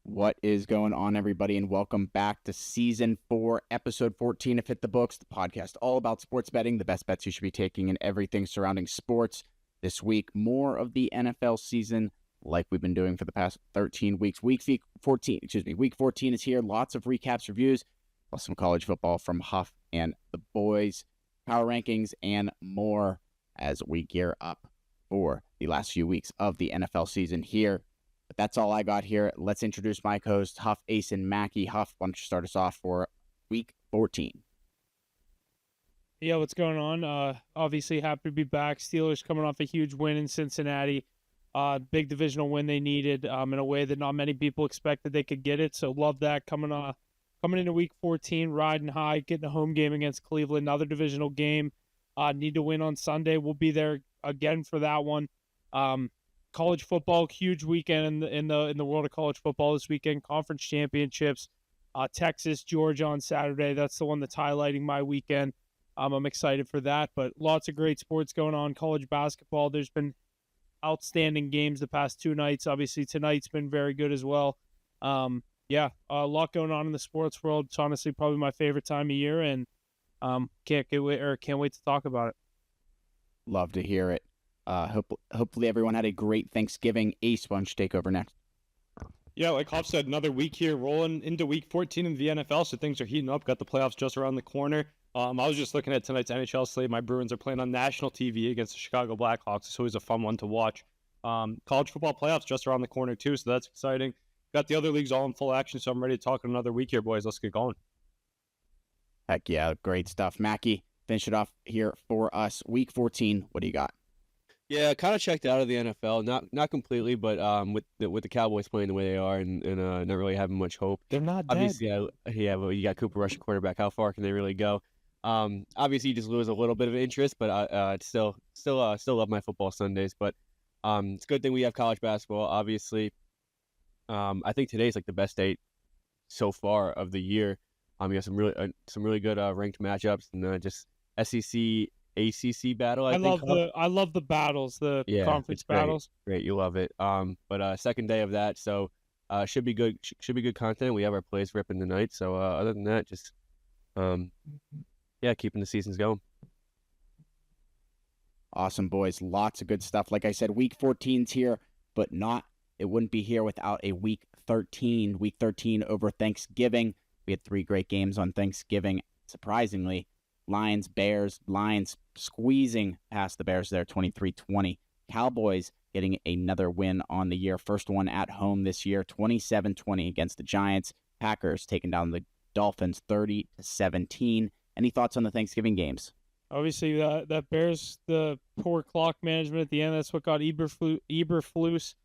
What is going on, everybody, and welcome back to Season 4, Episode 14 of Hit the Books, the podcast all about sports betting, the best bets you should be taking, and everything surrounding sports. This week, more of the NFL season like we've been doing for the past 13 weeks. Week 14 is here. Lots of recaps, reviews, plus some college football from Huff and the boys, power rankings, and more as we gear up for the last few weeks of the NFL season here. But that's all I got here. Let's introduce my co-hosts, Huff, Ace, and Mackie. Huff, why don't you start us off for Week 14? Yeah, what's going on? Obviously happy to be back. Steelers coming off a huge win in Cincinnati. Big divisional win they needed in a way that not many people expected they could get it. So love that coming into Week 14, riding high, getting a home game against Cleveland, another divisional game. Need to win on Sunday. We'll be there again for that one. College football, huge weekend in the world of college football this weekend. Conference championships, Texas, Georgia on Saturday. That's the one that's highlighting my weekend. I'm excited for that, but lots of great sports going on. College basketball, there's been outstanding games the past two nights. Obviously, tonight's been very good as well. A lot going on in the sports world. It's honestly probably my favorite time of year, and can't wait to talk about it. Love to hear it. Hopefully everyone had a great Thanksgiving. Ace, why don't you take over next? Yeah, like Hoff said, another week here, rolling into Week 14 in the NFL, so things are heating up. Got the playoffs just around the corner. I was just looking at tonight's NHL slate. My Bruins are playing on national TV against the Chicago Blackhawks. It's always a fun one to watch. College football playoffs just around the corner too, so that's exciting. Got the other leagues all in full action, so I'm ready to talk another week here, boys. Let's get going. Heck yeah, great stuff. Mackie, finish it off here for us. Week 14, what do you got? Yeah, kind of checked out of the NFL. Not completely, but with the Cowboys playing the way they are and not really having much hope. They're not dead. Obviously, well, you got Cooper Rush at quarterback. How far can they really go? Obviously, you just lose a little bit of interest, but I still love my football Sundays. But it's a good thing we have college basketball. Obviously, I think today's like the best day so far of the year. You have some really good ranked matchups and just SEC. ACC battle. I love the battles, the conference battles. Great, you love it. But second day of that, so should be good. Should be good content. We have our plays ripping tonight. So other than that, just keeping the seasons going. Awesome, boys. Lots of good stuff. Like I said, Week 14's here, but it wouldn't be here without a Week 13. Week 13 over Thanksgiving. We had 3 great games on Thanksgiving, surprisingly. Lions squeezing past the Bears there, 23-20. Cowboys getting another win on the year. First one at home this year, 27-20 against the Giants. Packers taking down the Dolphins 30-17. Any thoughts on the Thanksgiving games? Obviously, that Bears, the poor clock management at the end, that's what got Eberflus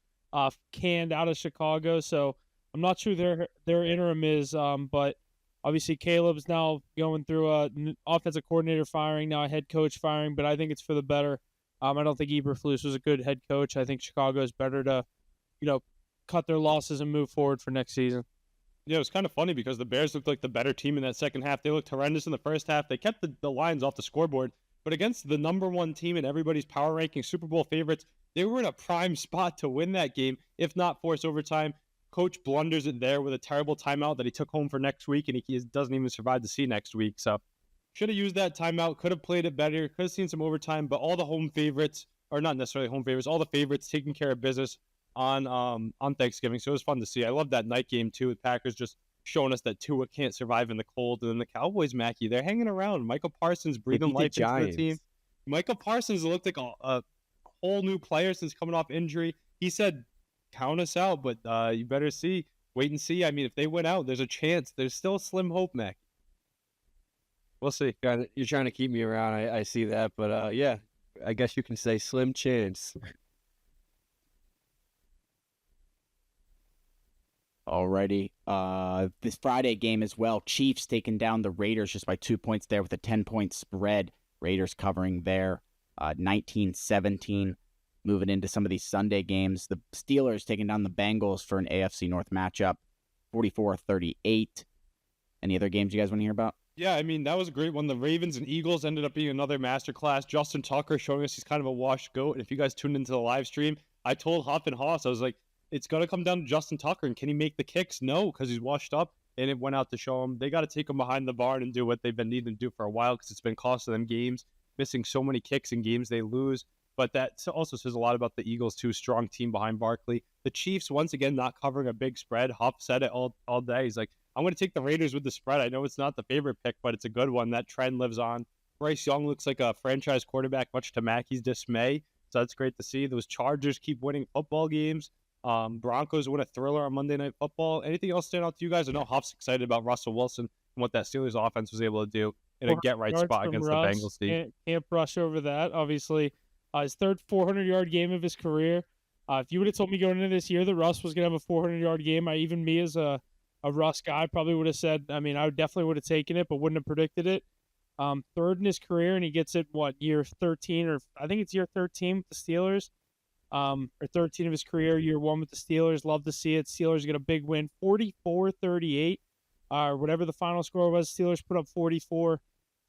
canned out of Chicago. So I'm not sure their interim is, but obviously, Caleb's now going through an offensive coordinator firing, now a head coach firing, but I think it's for the better. I don't think Eberflus was a good head coach. I think Chicago is better to, cut their losses and move forward for next season. Yeah, it was kind of funny because the Bears looked like the better team in that second half. They looked horrendous in the first half. They kept the Lions off the scoreboard, but against the number one team in everybody's power ranking, Super Bowl favorites, they were in a prime spot to win that game, if not force overtime. Coach blunders it there with a terrible timeout that he took home for next week, and he doesn't even survive to see next week. So should have used that timeout, could have played it better, could have seen some overtime, but all the home favorites, or not necessarily home favorites, all the favorites taking care of business on Thanksgiving. So it was fun to see. I love that night game too, with Packers just showing us that Tua can't survive in the cold. And then the Cowboys, Mackie, they're hanging around. Michael Parsons breathing life into the team. Michael Parsons looked like a whole new player since coming off injury. He said, count us out, but you better wait and see. I mean, if they went out, there's a chance. There's still a slim hope, Mac. We'll see. You're trying to keep me around. I see that, but I guess you can say slim chance. Alrighty. This Friday game as well. Chiefs taking down the Raiders just by 2 points there with a 10-point spread. Raiders covering there 19-17. Moving into some of these Sunday games, the Steelers taking down the Bengals for an AFC North matchup, 44-38. Any other games you guys want to hear about? Yeah, I mean, that was a great one. The Ravens and Eagles ended up being another masterclass. Justin Tucker showing us he's kind of a washed goat. And if you guys tuned into the live stream, I told Huff and Haas, I was like, it's going to come down to Justin Tucker. And can he make the kicks? No, because he's washed up. And it went out to show him they got to take him behind the barn and do what they've been needing to do for a while, because it's been costing them games, missing so many kicks in games they lose. But that also says a lot about the Eagles, too. Strong team behind Barkley. The Chiefs, once again, not covering a big spread. Huff said it all day. He's like, I'm going to take the Raiders with the spread. I know it's not the favorite pick, but it's a good one. That trend lives on. Bryce Young looks like a franchise quarterback, much to Mackey's dismay. So that's great to see. Those Chargers keep winning football games. Broncos win a thriller on Monday Night Football. Anything else stand out to you guys? I know Huff's excited about Russell Wilson and what that Steelers offense was able to do in a get-right spot against the Bengals team. Can't brush over that. Obviously, his third 400-yard game of his career. If you would have told me going into this year that Russ was going to have a 400-yard game, even me as a Russ guy probably would have said, I definitely would have taken it, but wouldn't have predicted it. Third in his career, and he gets it, year 13, or I think it's year 13 with the Steelers. Or 13 of his career, year 1 with the Steelers. Love to see it. Steelers get a big win, 44-38, or whatever the final score was. Steelers put up 44.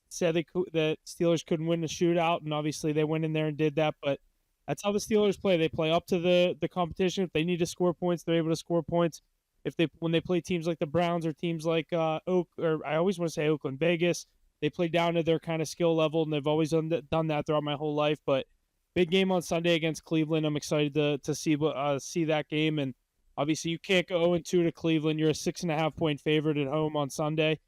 Said that Steelers couldn't win the shootout, and obviously they went in there and did that. But that's how the Steelers play. They play up to the competition. If they need to score points, they're able to score points. When they play teams like the Browns or teams like I always want to say Oakland, Vegas, they play down to their kind of skill level, and they've always done that throughout my whole life. But big game on Sunday against Cleveland. I'm excited to see that game. And obviously, you can't go 0-2 to Cleveland. You're a 6.5-point favorite at home on Sunday.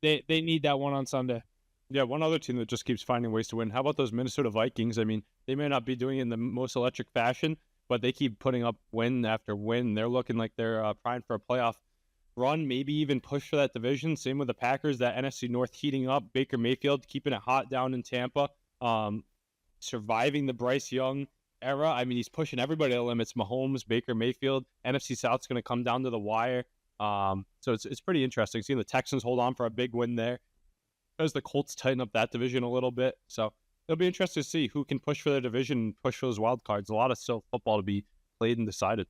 They need that one on Sunday. Yeah, one other team that just keeps finding ways to win. How about those Minnesota Vikings? They may not be doing it in the most electric fashion, but they keep putting up win after win. They're looking like they're primed for a playoff run, maybe even push for that division. Same with the Packers, that NFC North heating up. Baker Mayfield keeping it hot down in Tampa. Surviving the Bryce Young era. He's pushing everybody to the limits. Mahomes, Baker Mayfield. NFC South's going to come down to the wire. So it's pretty interesting seeing the Texans hold on for a big win there as the Colts tighten up that division a little bit. So it'll be interesting to see who can push for their division and push for those wild cards. A lot of still football to be played and decided.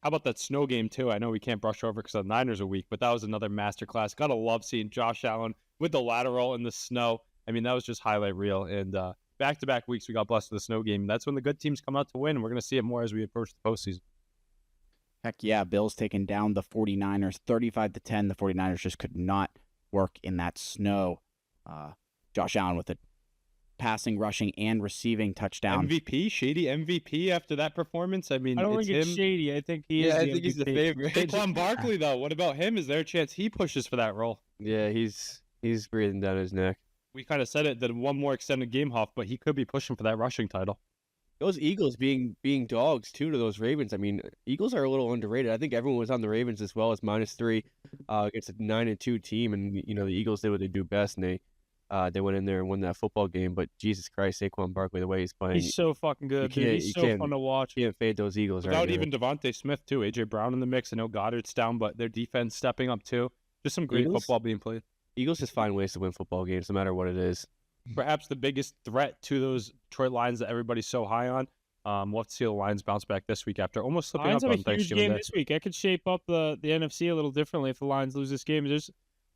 How about that snow game, too? I know we can't brush over because the Niners are weak, but that was another masterclass. Gotta love seeing Josh Allen with the lateral in the snow. That was just highlight reel. And back-to-back weeks, we got blessed with the snow game. That's when the good teams come out to win, and we're going to see it more as we approach the postseason. Heck yeah, Bills taking down the 49ers 35-10. The 49ers just could not work in that snow. Josh Allen with a passing, rushing, and receiving touchdown. MVP, shady MVP after that performance. I don't think it's shady. I think he is. I think he's the favorite. Saquon Barkley, though, what about him? Is there a chance he pushes for that role? Yeah, he's breathing down his neck. We kind of said it that one more extended game, Huff, but he could be pushing for that rushing title. Those Eagles being dogs, too, to those Ravens. Eagles are a little underrated. I think everyone was on the Ravens as well as -3 against a 9-2 team. And, the Eagles did what they do best, and they went in there and won that football game. But Jesus Christ, Saquon Barkley, the way he's playing. He's so fucking good, dude. He's so fun to watch. You can't fade those Eagles Without even Devontae Smith, too. A.J. Brown in the mix. I know Goddard's down, but their defense stepping up, too. Just some great football being played. Eagles just find ways to win football games, no matter what it is. Perhaps the biggest threat to those Detroit Lions that everybody's so high on. We'll have to see the Lions bounce back this week after almost slipping Lions up have on a huge Thanksgiving game Day. this week. That could shape up the NFC a little differently if the Lions lose this game. There's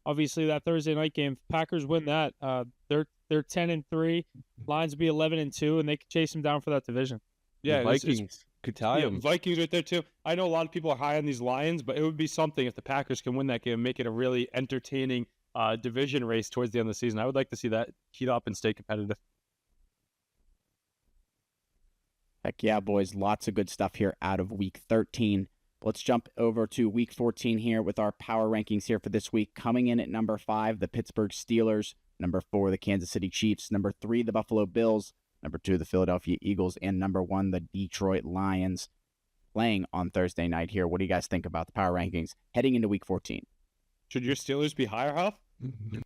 obviously that Thursday night game. If Packers win that, they're 10-3. Lions will be 11-2, and they could chase them down for that division. Yeah, the Vikings could tie them. Vikings right there too. I know a lot of people are high on these Lions, but it would be something if the Packers can win that game and make it a really entertaining division race towards the end of the season. I would like to see that heat up and stay competitive. Heck yeah, boys. Lots of good stuff here out of Week 13. Let's jump over to Week 14 here with our power rankings here for this week. Coming in at number 5, the Pittsburgh Steelers. Number 4, the Kansas City Chiefs. Number 3, the Buffalo Bills. Number 2, the Philadelphia Eagles. And number 1, the Detroit Lions. Playing on Thursday night here. What do you guys think about the power rankings heading into Week 14? Should your Steelers be higher, Huff?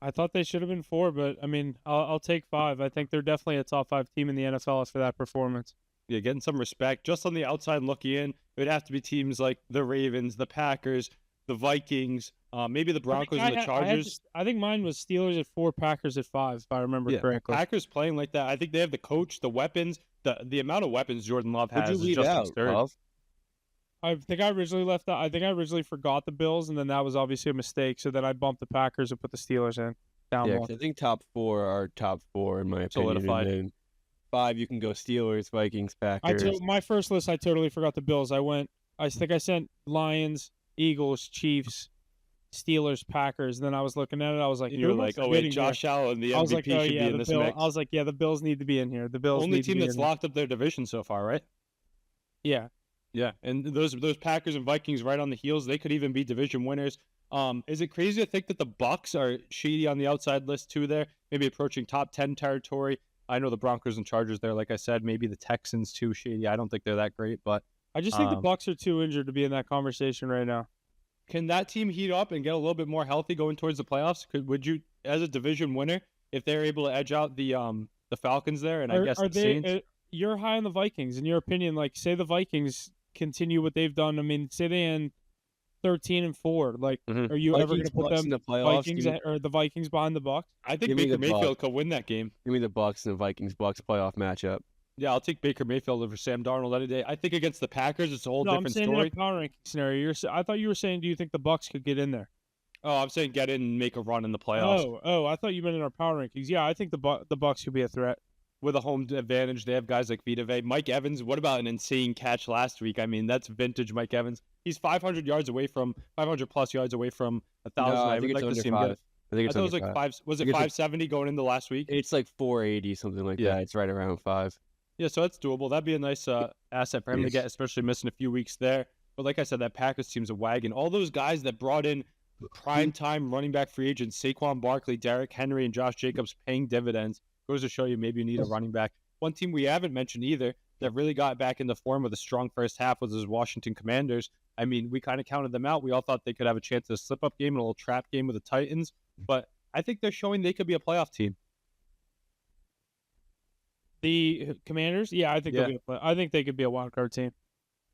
I thought they should have been 4, but I'll take 5. I think they're definitely a top 5 team in the NFL for that performance. Yeah, getting some respect. Just on the outside looking in, it would have to be teams like the Ravens, the Packers, the Vikings, maybe the Broncos and the Chargers. I think mine was Steelers at 4, Packers at 5, if I remember correctly. Packers playing like that. I think they have the coach, the weapons, the amount of weapons Jordan Love has. Would you leave just out, absurd. Love? I think I originally left that. I think I originally forgot the Bills, and then that was obviously a mistake. So then I bumped the Packers and put the Steelers in down Yeah, more. 'cause I think top 4 are top 4 in my opinion. Solidified. And then 5, you can go Steelers, Vikings, Packers. My first list, I totally forgot the Bills. I think I sent Lions, Eagles, Chiefs, Steelers, Packers. Then I was looking at it. I was like, you were like, oh wait, Josh Allen, the MVP should be in this mix. I was like, yeah, the Bills need to be in here. The Bills only need team to be that's in locked up their division so far, right? Yeah. Yeah, and those Packers and Vikings right on the heels, they could even be division winners. Is it crazy to think that the Bucks are shady on the outside list too there, maybe approaching top 10 territory? I know the Broncos and Chargers there, like I said, maybe the Texans too shady. I don't think they're that great, but I just think the Bucks are too injured to be in that conversation right now. Can that team heat up and get a little bit more healthy going towards the playoffs? Would you, as a division winner, if they're able to edge out the Falcons there, and I guess the Saints? You're high on the Vikings. In your opinion, like say the Vikings continue what they've done. I mean, say they end 13-4. Like, are you Vikings, ever going to put Bucks them in the playoffs? Vikings or the Vikings behind the Bucks? I think Baker Mayfield could win that game. Give me the Bucks and the Vikings-Bucks playoff matchup. Yeah, I'll take Baker Mayfield over Sam Darnold any day. I think against the Packers, it's a whole different story. In a power ranking scenario. I thought you were saying, do you think the Bucks could get in there? Oh, I'm saying get in and make a run in the playoffs. Oh, I thought you meant in our power rankings. Yeah, I think the Bucks could be a threat. With a home advantage, they have guys like Vita Vea. Mike Evans, what about an insane catch last week? I mean, that's vintage Mike Evans. He's 500 plus yards away from 1,000. No, I would like to see him get it. I think it was like 5. Was it 570 going into last week? It's like 480, something like that. It's right around 5. Yeah, so that's doable. That'd be a nice asset for him to get, especially missing a few weeks there. But like I said, that Packers team's a wagon. All those guys that brought in prime-time running back free agents, Saquon Barkley, Derrick Henry, and Josh Jacobs paying dividends, goes to show you maybe you need a running back. One team we haven't mentioned either that really got back into form with a strong first half was the Washington Commanders. I mean, we kind of counted them out. We all thought they could have a chance at a slip-up game and a little trap game with the Titans. But I think they're showing they could be a playoff team. The Commanders? Yeah, I think I think they could be a wild card team.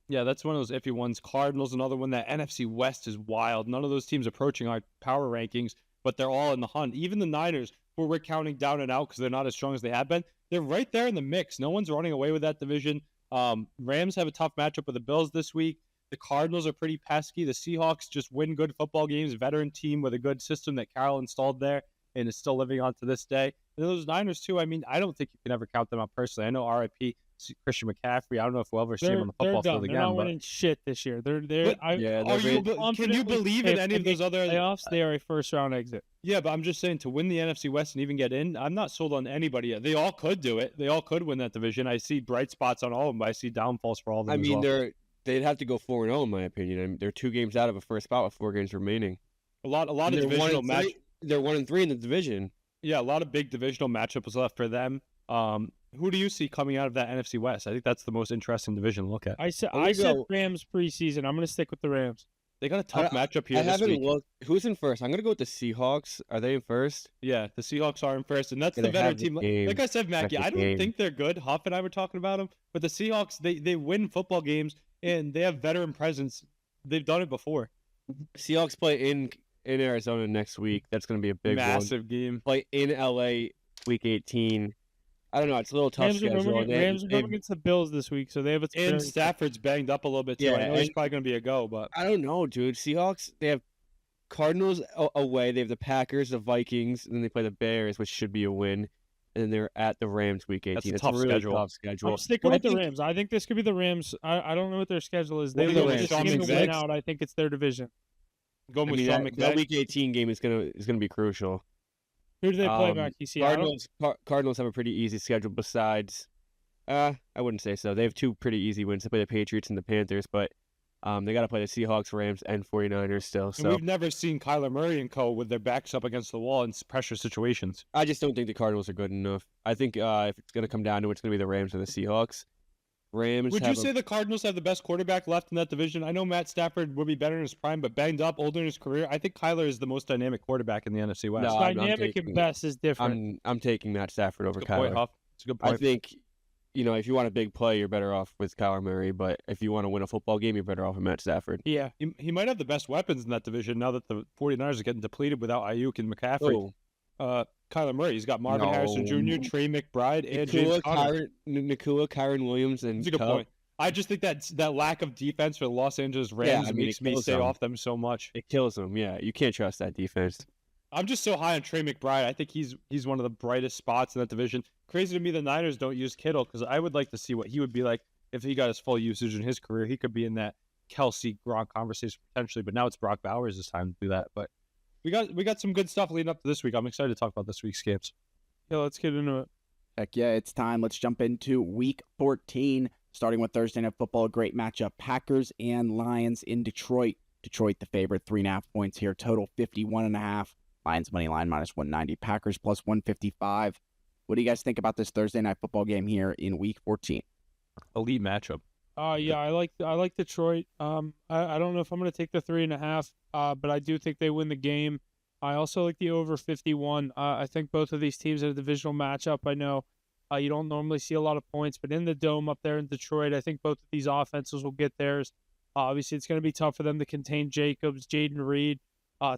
Yeah, that's one of those iffy ones. Cardinals, another one. That NFC West is wild. None of those teams approaching our power rankings, but they're all in the hunt. Even the Niners, who we're counting down and out because they're not as strong as they have been, they're right there in the mix. No one's running away with that division. Rams have a tough matchup with the Bills this week. The Cardinals are pretty pesky. The Seahawks just win good football games. Veteran team with a good system that Carroll installed there and is still living on to this day. And those Niners, too, I mean, I don't think you can ever count them out personally. I know RIP Christian McCaffrey. I don't know if we'll ever see him on the football field again. They're not winning shit this year. Can you believe in any of those other playoffs? They are a first-round exit. Yeah, but I'm just saying, to win the NFC West and even get in, I'm not sold on anybody yet. They all could do it. They all could win that division. I see bright spots on all of them, but I see downfalls for all of them. I mean, they'd have to go 4-0 in my opinion. I mean, they're 2 games out of a first spot with 4 games remaining. A lot of divisional matches. They're 1-3 in the division. Yeah, a lot of big divisional matchups left for them. Who do you see coming out of that NFC West? I think that's the most interesting division to look at. I said Rams preseason. I'm going to stick with the Rams. They got a tough matchup here this week. Who's in first? I'm going to go with the Seahawks. Are they in first? Yeah, the Seahawks are in first, and that's the better team. Like I said, Mackie, I don't think they're good. Huff and I were talking about them, but the Seahawks, they win football games, and they have veteran presence. They've done it before. Seahawks play in Arizona next week. That's going to be a big massive game. Play in LA week 18. I don't know. It's a little tough schedule. Rams are going against the Bills this week, so they have and Stafford's banged up a little bit too. Yeah, I know he's probably going to be a go, but I don't know, dude. Seahawks, they have Cardinals away. They have the Packers, the Vikings, and then they play the Bears, which should be a win. And then they're at the Rams week 18. That's a tough schedule. Tough schedule. I'm sticking with the Rams. I think this could be the Rams. I don't know what their schedule is. They win out. I think it's their division. Going with Sean McVay. That week 18 game is gonna be crucial. Who do they play back? Cardinals have a pretty easy schedule. Besides, I wouldn't say so. They have 2 pretty easy wins. They play the Patriots and the Panthers, but they got to play the Seahawks, Rams, and 49ers still. So and we've never seen Kyler Murray and co. with their backs up against the wall in pressure situations. I just don't think the Cardinals are good enough. I think if it's going to come down to it, it's going to be the Rams or the Seahawks. Would you say the Cardinals have the best quarterback left in that division? I know Matt Stafford would be better in his prime, but banged up, older in his career. I think Kyler is the most dynamic quarterback in the NFC West. No, dynamic and best is different. I'm taking Matt Stafford over Kyler. Point, Huff. It's a good point. I think, if you want a big play, you're better off with Kyler Murray, but if you want to win a football game, you're better off with Matt Stafford. Yeah. He might have the best weapons in that division now that the 49ers are getting depleted without Ayuk and McCaffrey. Kyler Murray. He's got Marvin Harrison Jr., Trey McBride, and James Conner. Nakua, Kyron Williams, and that's a good point. I just think that lack of defense for the Los Angeles Rams makes me stay off them so much. It kills them, yeah. You can't trust that defense. I'm just so high on Trey McBride. I think he's one of the brightest spots in that division. Crazy to me the Niners don't use Kittle because I would like to see what he would be like if he got his full usage in his career. He could be in that Kelsey Gronk conversation potentially, but now it's Brock Bowers this time to do that. But we got some good stuff leading up to this week. I'm excited to talk about this week's games. Yeah, let's get into it. Heck yeah, it's time. Let's jump into week 14, starting with Thursday Night Football. A great matchup. Packers and Lions in Detroit. Detroit the favorite, 3.5 points here. Total 51.5. Lions money line minus 190. Packers plus 155. What do you guys think about this Thursday Night Football game here in week 14? Elite matchup. Yeah, I like Detroit. I don't know if I'm going to take the 3.5, but I do think they win the game. I also like the over 51. I think both of these teams are a divisional matchup. I know you don't normally see a lot of points, but in the Dome up there in Detroit, I think both of these offenses will get theirs. Obviously, it's going to be tough for them to contain Jacobs, Jaden Reed,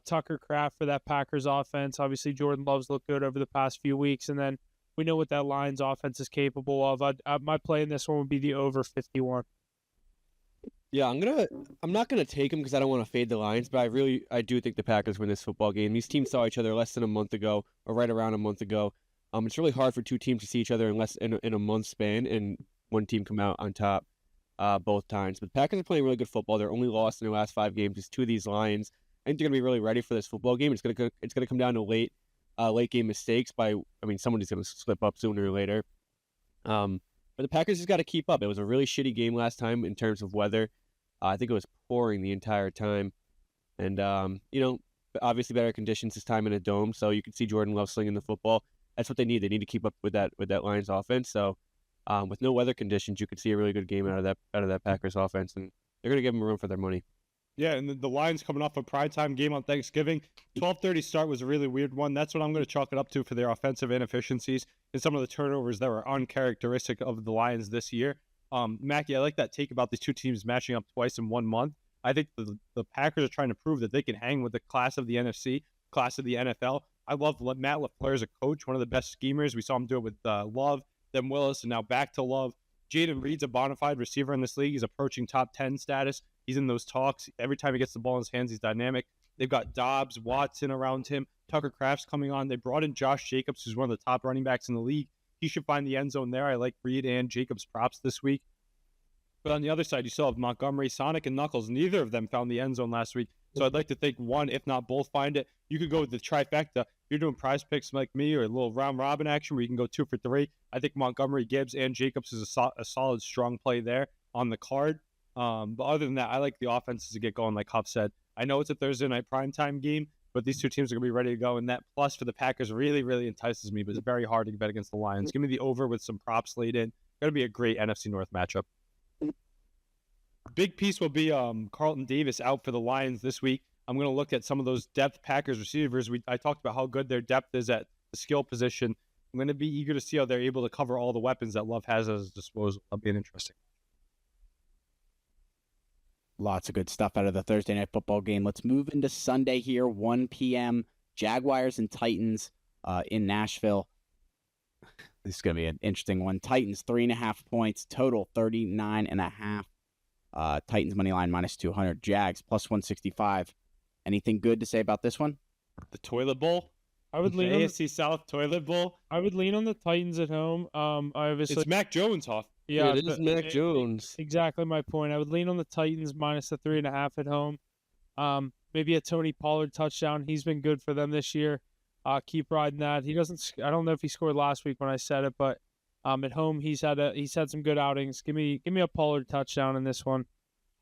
Tucker Kraft for that Packers offense. Obviously, Jordan Love's looked good over the past few weeks, and then we know what that Lions offense is capable of. My play in this one would be the over 51. Yeah, I'm not gonna take them because I don't want to fade the Lions, but I do think the Packers win this football game. These teams saw each other less than a month ago, or right around a month ago. It's really hard for two teams to see each other in a month span, and one team come out on top both times. But the Packers are playing really good football. They're only lost in their last 5 games is to these Lions. I think they're gonna be really ready for this football game. It's gonna come down to late game mistakes somebody's gonna slip up sooner or later. But the Packers just got to keep up. It was a really shitty game last time in terms of weather. I think it was pouring the entire time, and obviously better conditions this time in a dome, so you can see Jordan Love slinging the football. That's what they need. They need to keep up with that Lions offense. So, with no weather conditions, you could see a really good game out of that Packers offense, and they're gonna give them room for their money. Yeah, and the Lions coming off a primetime game on Thanksgiving. 12:30 start was a really weird one. That's what I'm going to chalk it up to for their offensive inefficiencies and some of the turnovers that were uncharacteristic of the Lions this year. Mackie, I like that take about these two teams matching up twice in 1 month. I think the Packers are trying to prove that they can hang with the class of the NFC, class of the NFL. I love Matt LaFleur as a coach, one of the best schemers. We saw him do it with Love, then Willis, and now back to Love. Jaden Reed's a bona fide receiver in this league. He's approaching top 10 status. He's in those talks. Every time he gets the ball in his hands, he's dynamic. They've got Dobbs, Watson around him. Tucker Kraft's coming on. They brought in Josh Jacobs, who's one of the top running backs in the league. He should find the end zone there. I like Reed and Jacobs props this week. But on the other side, you still have Montgomery, Sonic, and Knuckles. Neither of them found the end zone last week. So I'd like to think one, if not both, find it. You could go with the trifecta. If you're doing prize picks like me or a little round robin action where you can go 2 for 3, I think Montgomery, Gibbs, and Jacobs is a solid, strong play there on the card. But other than that, I like the offenses to get going, like Huff said. I know it's a Thursday night primetime game, but these two teams are going to be ready to go. And that plus for the Packers really, really entices me, but it's very hard to bet against the Lions. Give me the over with some props laid in. Going to be a great NFC North matchup. Big piece will be Carlton Davis out for the Lions this week. I'm going to look at some of those depth Packers receivers. I talked about how good their depth is at the skill position. I'm going to be eager to see how they're able to cover all the weapons that Love has at his disposal. That'll be interesting. Lots of good stuff out of the Thursday Night Football game. Let's move into Sunday here, 1 p.m. Jaguars and Titans in Nashville. This is going to be an interesting one. Titans, 3.5 points, total 39.5. Titans money line minus 200. Jags plus 165. Anything good to say about this one? The toilet bowl. I would lean AFC South toilet bowl. I would lean on the Titans at home. It's Mac Jones, Huff. Yeah, it is Mac Jones. Exactly my point. I would lean on the Titans minus the 3.5 at home. Maybe a Tony Pollard touchdown. He's been good for them this year. Keep riding that. He doesn't. I don't know if he scored last week when I said it, but at home he's had some good outings. Give me a Pollard touchdown in this one.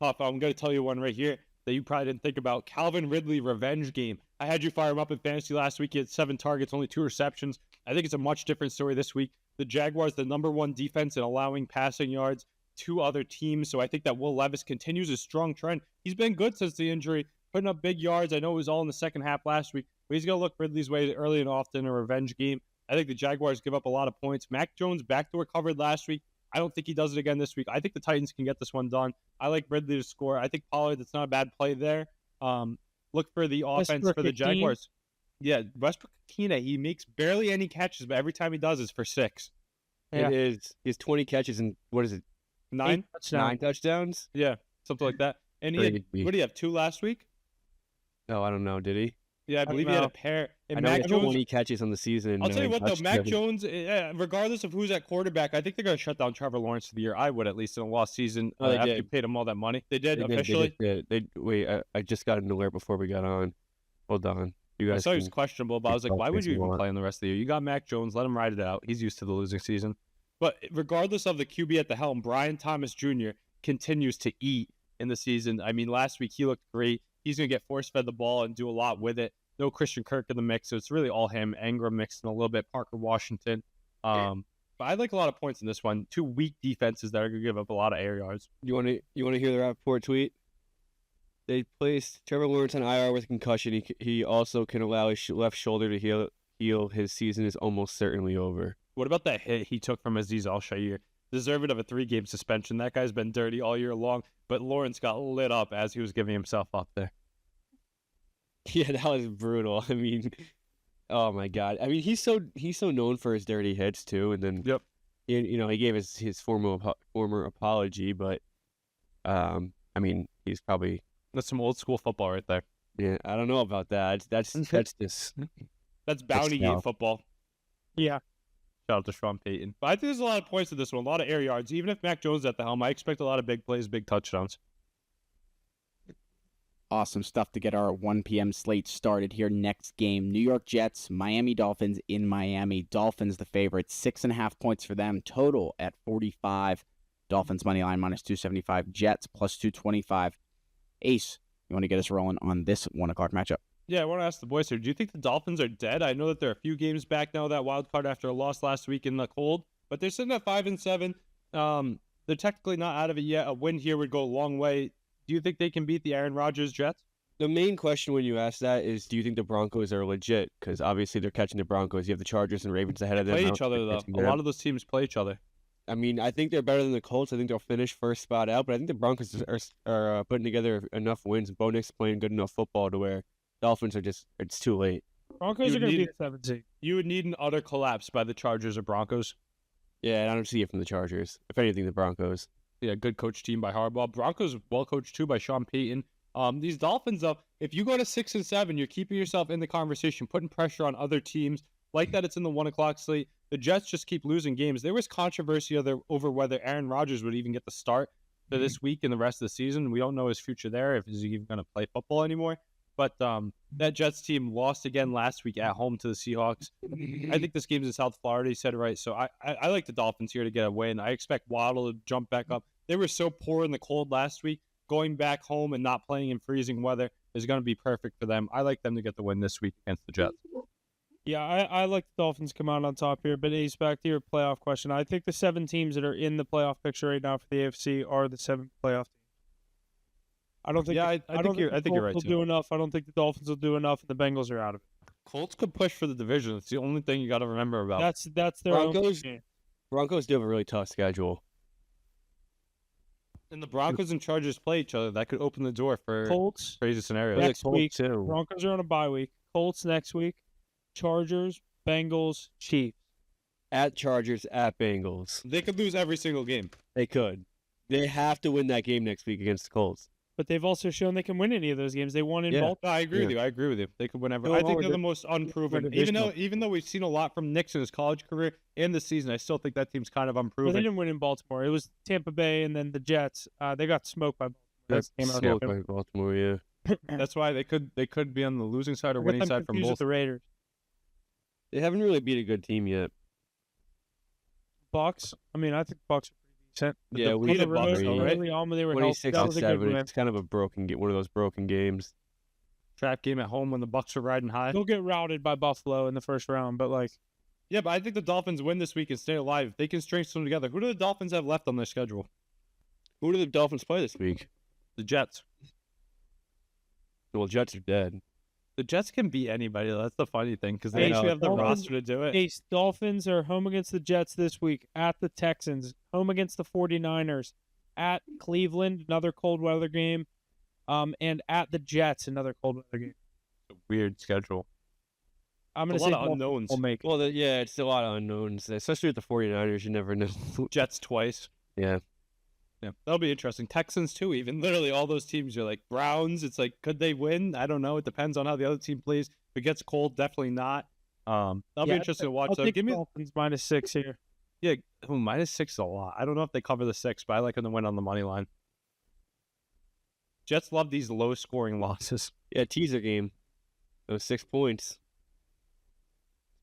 Huff, I'm going to tell you one right here that you probably didn't think about. Calvin Ridley revenge game. I had you fire him up in fantasy last week. He had 7 targets, only 2 receptions. I think it's a much different story this week. The Jaguars, the number 1 defense in allowing passing yards to other teams. So I think that Will Levis continues a strong trend. He's been good since the injury, putting up big yards. I know it was all in the second half last week, but he's going to look Ridley's way early and often in a revenge game. I think the Jaguars give up a lot of points. Mac Jones backdoor covered last week. I don't think he does it again this week. I think the Titans can get this one done. I like Ridley to score. I think Pollard, that's not a bad play there. Look for the offense for the Jaguars. Yeah, Westbrook-Akina, he makes barely any catches, but every time he does, it's for 6. Yeah. It is. He has 20 catches and what is it? 9? 9 touchdowns? Yeah, something like that. And he had, what did he have, 2 last week? Oh, I don't know. Did he? Yeah, I believe he had a pair. I And know he Mac had Jones. 20 catches on the season. I'll tell you what, though, Mac touchdowns. Jones, regardless of who's at quarterback, I think they're going to shut down Trevor Lawrence for the year. I would, at least in a lost season, Oh, they after you did. paid him all that money. They did They officially. wait, I just got an alert before we got on. Hold on. You I guys saw he was can questionable, but I was like, talk why would as you you even want. play him the rest of the year? You got Mac Jones, let him ride it out. He's used to the losing season. But regardless of the QB at the helm, Brian Thomas Jr. continues to eat in the season. I mean, last week he looked great. He's going to get force-fed the ball and do a lot with it. No Christian Kirk in the mix, so it's really all him. Ingram mixed in a little bit, Parker Washington. But I like a lot of points in this one. Two weak defenses that are going to give up a lot of air yards. You want to hear the Rappaport tweet? They placed Trevor Lawrence on IR with concussion. He also can allow his left shoulder to heal. His season is almost certainly over. What about that hit he took from Aziz Al-Shaair? Deserving of a 3-game suspension. That guy's been dirty all year long, but Lawrence got lit up as he was giving himself up there. Yeah, that was brutal. I mean, oh my God. I mean, he's so known for his dirty hits too. And then he gave his former apology, but I mean, he's probably That's some old school football right there. yeah. I don't know about that. That's just That's bounty gate foul. football. Yeah. Shout out to Sean Payton. But I think there's a lot of points to this one, a lot of air yards. Even if Mac Jones is at the helm, I expect a lot of big plays, big touchdowns. Awesome stuff to get our 1 p.m. slate started here. Next game, New York Jets, Miami Dolphins in Miami. Dolphins the favorite, 6.5 points for them. Total at 45. Dolphins money line minus 275. Jets plus 225. Ace, you want to get us rolling on this 1 o'clock matchup? Yeah, I want to ask the boys here. Do you think the Dolphins are dead? I know that they're a few games back now, that wild card after a loss last week in the cold, but they're sitting at 5-7. They're technically not out of it yet. A win here would go a long way. Do you think they can beat the Aaron Rodgers Jets? the main question when you ask that is, do you think the Broncos are legit? Because obviously they're catching the Broncos. You have the Chargers and Ravens ahead of them. Play I don't each think other, they're though. catching A them. lot of those teams play each other. I mean, I think they're better than the Colts. I think they'll finish first spot out, but I think the Broncos are putting together enough wins. Bo Nix playing good enough football to where Dolphins are just, it's too late. Broncos You are going to need- be the 7th seed. You would need an utter collapse by the Chargers or Broncos. Yeah, and I don't see it from the Chargers. If anything, the Broncos. Yeah, good coach team by Harbaugh. Broncos well coached too by Sean Payton. These Dolphins, though, if you go to 6-7, you're keeping yourself in the conversation, putting pressure on other teams. Like that, it's in the 1 o'clock slate. The Jets just keep losing games. There was controversy over whether Aaron Rodgers would even get the start for this week and the rest of the season. We don't know his future there, if he's even going to play football anymore. But that Jets team lost again last week at home to the Seahawks. I think this game's in South Florida. He said it right. So I like the Dolphins here to get a win. I expect Waddle to jump back up. They were so poor in the cold last week. Going back home and not playing in freezing weather is going to be perfect for them. I like them to get the win this week against the Jets. Yeah, I like the Dolphins come out on top here, but Ace, back to your playoff question. I think the 7 teams that are in the playoff picture right now for the AFC are the 7 playoff teams. I don't think. Yeah, I don't think you're the right, Colts too. will do enough. I don't think the Dolphins will do enough, and the Bengals are out of it. Colts could push for the division. It's the only thing you got to remember about. That's their own Broncos- game. Broncos do have a really tough schedule. And the Broncos and Chargers play each other. That could open the door for Colts crazy scenarios. Really next Colts, week. too. Broncos are on a bye week. Colts next week. Chargers, Bengals, Chiefs. At Chargers, at Bengals. They could lose every single game. They could. They have to win that game next week against the Colts. But they've also shown they can win any of those games. They won in Yeah. Baltimore. No, I agree Yeah. with you. I agree with you. They could win every. No, I think no, they're the they're- most unproven. they're Even divisional. though we've seen a lot from Nix in his college career and the season, I still think that team's kind of Well, they unproven. didn't win in Baltimore. It was Tampa Bay and then the Jets. They got smoked by Baltimore. That's That came out smoked of by Baltimore, yeah. That's why they could be on the losing side or I get winning them side from confused with both. the Raiders. They haven't really beat a good team yet. Bucks. I mean, I think Bucks are pretty decent. Yeah, the we Bucks beat are a Bucks, though, right? Early on when they were healthy. 26 That and was a good 7. win. It's kind of a broken game, one of those broken games. Trap game at home when the Bucks are riding high. They'll get routed by Buffalo in the first round, but like Yeah, but I think the Dolphins win this week and stay alive. If they can string some together. Who do the Dolphins have left on their schedule? Who do the Dolphins play this week? The Jets. Well, Jets are dead. The Jets can beat anybody. That's the funny thing because they Hey, actually have the Dolphins- roster to do it. Ace, Dolphins are home against the Jets this week, at the Texans, home against the 49ers, at Cleveland, another cold weather game, and at the Jets, another cold weather game. Weird schedule. I'm A going to lot say of Dolphins unknowns. will make it. Well, yeah, it's a lot of unknowns, especially with the 49ers. You never know. Jets twice. Yeah. Yeah, that'll be interesting. Texans too, even literally all those teams. You're like Browns. It's like, could they win? I don't know. It depends on how the other team plays. If it gets cold, definitely not. That'll be interesting to watch. I'll So take give me Dolphins -6 here. yeah, -6 is a lot. I don't know if they cover the 6, but I like them to win on the money line. Jets love these low scoring losses. Yeah, teaser game. Those 6 points.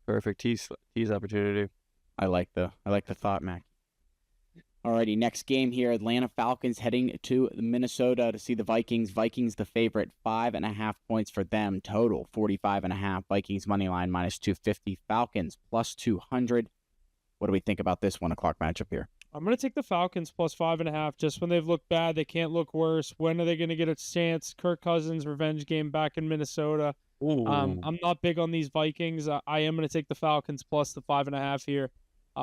Perfect tease opportunity. I like the thought, Mac. Alrighty, next game here. Atlanta Falcons heading to Minnesota to see the Vikings. Vikings the favorite, 5.5 points for them. Total 45.5. Vikings money line -250. Falcons +200. What do we think about this 1 o'clock matchup here? I'm going to take the Falcons +5.5. Just when they've looked bad, they can't look worse. When are they going to get a chance? Kirk Cousins revenge game back in Minnesota. I'm not big on these Vikings. I am going to take the Falcons plus the 5.5 here.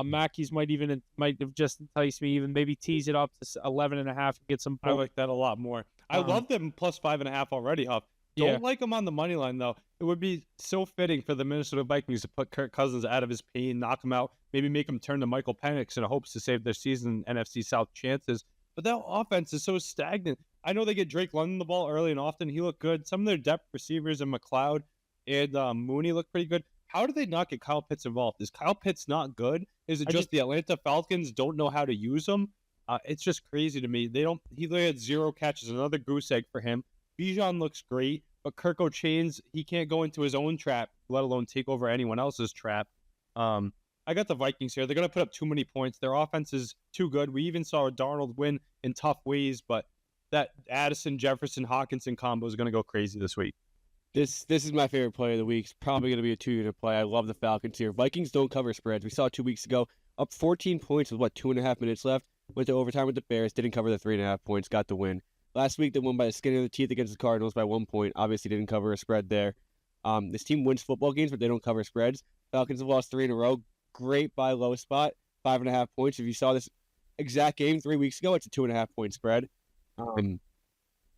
Mackey's might have just enticed me, even maybe tease it up to 11.5 and get some. I like that a lot more. I love them +5.5 already, Huff. Don't like them on the money line though. It would be so fitting for the Minnesota Vikings to put Kirk Cousins out of his pain, knock him out, maybe make him turn to Michael Penix in hopes to save their season NFC South chances. But that offense is so stagnant. I know they get Drake London the ball early and often. He looked good. Some of their depth receivers and McLeod and Mooney look pretty good. How do they not get Kyle Pitts involved? Is Kyle Pitts not good? Is it just the Atlanta Falcons don't know how to use him? It's just crazy to me. He had 0 catches, another goose egg for him. Bijan looks great, but Kirk Chains, he can't go into his own trap, let alone take over anyone else's trap. I got the Vikings here. They're going to put up too many points. Their offense is too good. We even saw Darnold win in tough ways, but that Addison, Jefferson, Hawkinson combo is going to go crazy this week. This is my favorite play of the week. It's probably going to be a 2-unit play. I love the Falcons here. Vikings don't cover spreads. We saw 2 weeks ago, up 14 points with 2.5 minutes left. Went to overtime with the Bears. Didn't cover the 3.5 points. Got the win. Last week, they won by the skin of the teeth against the Cardinals by 1 point. Obviously, didn't cover a spread there. This team wins football games, but they don't cover spreads. Falcons have lost 3 in a row. Great buy low spot, 5.5 points. If you saw this exact game 3 weeks ago, it's a 2.5 point spread.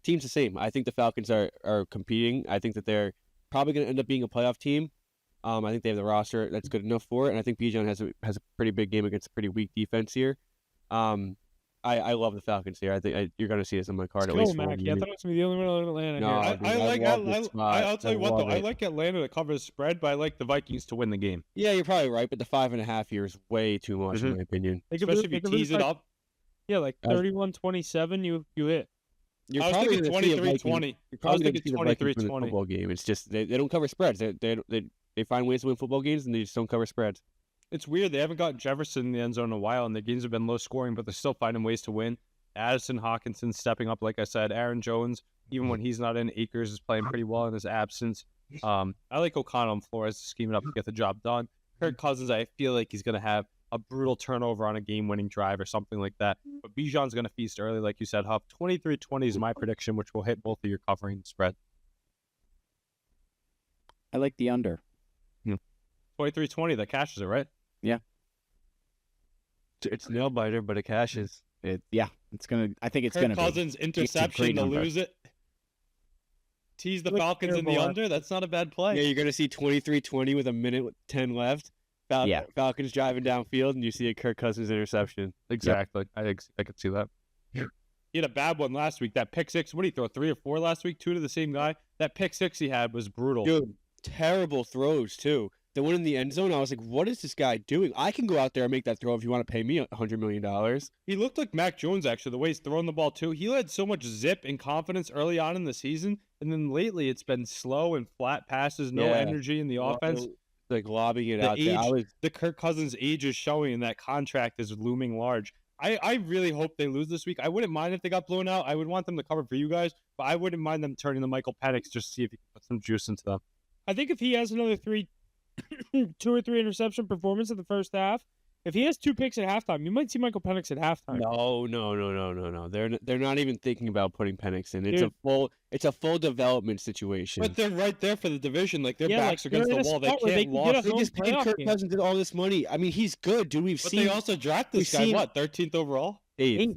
Team's the same. I think the Falcons are competing. I think that they're probably going to end up being a playoff team. I think they have the roster that's good enough for it, and I think Bijan has a pretty big game against a pretty weak defense here. I love the Falcons here. I think you're going to see this on my card at least. Mac. Yeah, I thought it was going to be the only one in Atlanta. No, I'll tell you what though. I like Atlanta to cover the spread, but I like the Vikings to win the game. Yeah, you're probably right, but the 5.5 here is way too much in my opinion. Especially if you tease it up. Yeah, like 31-27, you hit. You're I was thinking 23-20. I was thinking 23-20. Football game. It's just they don't cover spreads. They find ways to win football games, and they just don't cover spreads. It's weird. They haven't gotten Jefferson in the end zone in a while, and their games have been low scoring, but they're still finding ways to win. Addison, Hawkinson stepping up, like I said. Aaron Jones, even when he's not in, Akers is playing pretty well in his absence. I like O'Connell and Flores scheming up to get the job done. Kirk Cousins, I feel like he's going to have a brutal turnover on a game-winning drive or something like that. But Bijan's going to feast early, like you said, Huff. 23-20 is my prediction, which will hit both of your covering spread. I like the under. 23-20, that cashes it, right? Yeah. It's nail biter, but it cashes. It's gonna. I think it's Kirk gonna. Cousins interception to lose it. Tease the Falcons in the under. That's not a bad play. Yeah, you're gonna see 23-20 with 1:10 left. Falcons driving downfield, and you see a Kirk Cousins interception. Exactly. Yep. I could see that. He had a bad one last week. That pick six. What did he throw? 3 or 4 last week? 2 to the same guy. That pick six he had was brutal. Dude, terrible throws too. The one in the end zone, I was like, what is this guy doing? I can go out there and make that throw if you want to pay me $100 million. He looked like Mac Jones, actually, the way he's throwing the ball, too. He had so much zip and confidence early on in the season, and then lately it's been slow and flat passes, no energy in the offense. Like lobbing it out there. The Kirk Cousins age is showing, and that contract is looming large. I really hope they lose this week. I wouldn't mind if they got blown out. I would want them to cover for you guys, but I wouldn't mind them turning to Michael Penix just to see if he can put some juice into them. I think if he has another 2 or 3 interception performance in the first half, if he has 2 picks at halftime, you might see Michael Penix at halftime. No. They're not even thinking about putting Penix in. It's a full development situation. But they're right there for the division. Like their backs are against the wall. They can't lose. They just paid Kirk Cousins all this money. I mean, he's good, dude. But they also drafted this guy, 13th overall? 8th.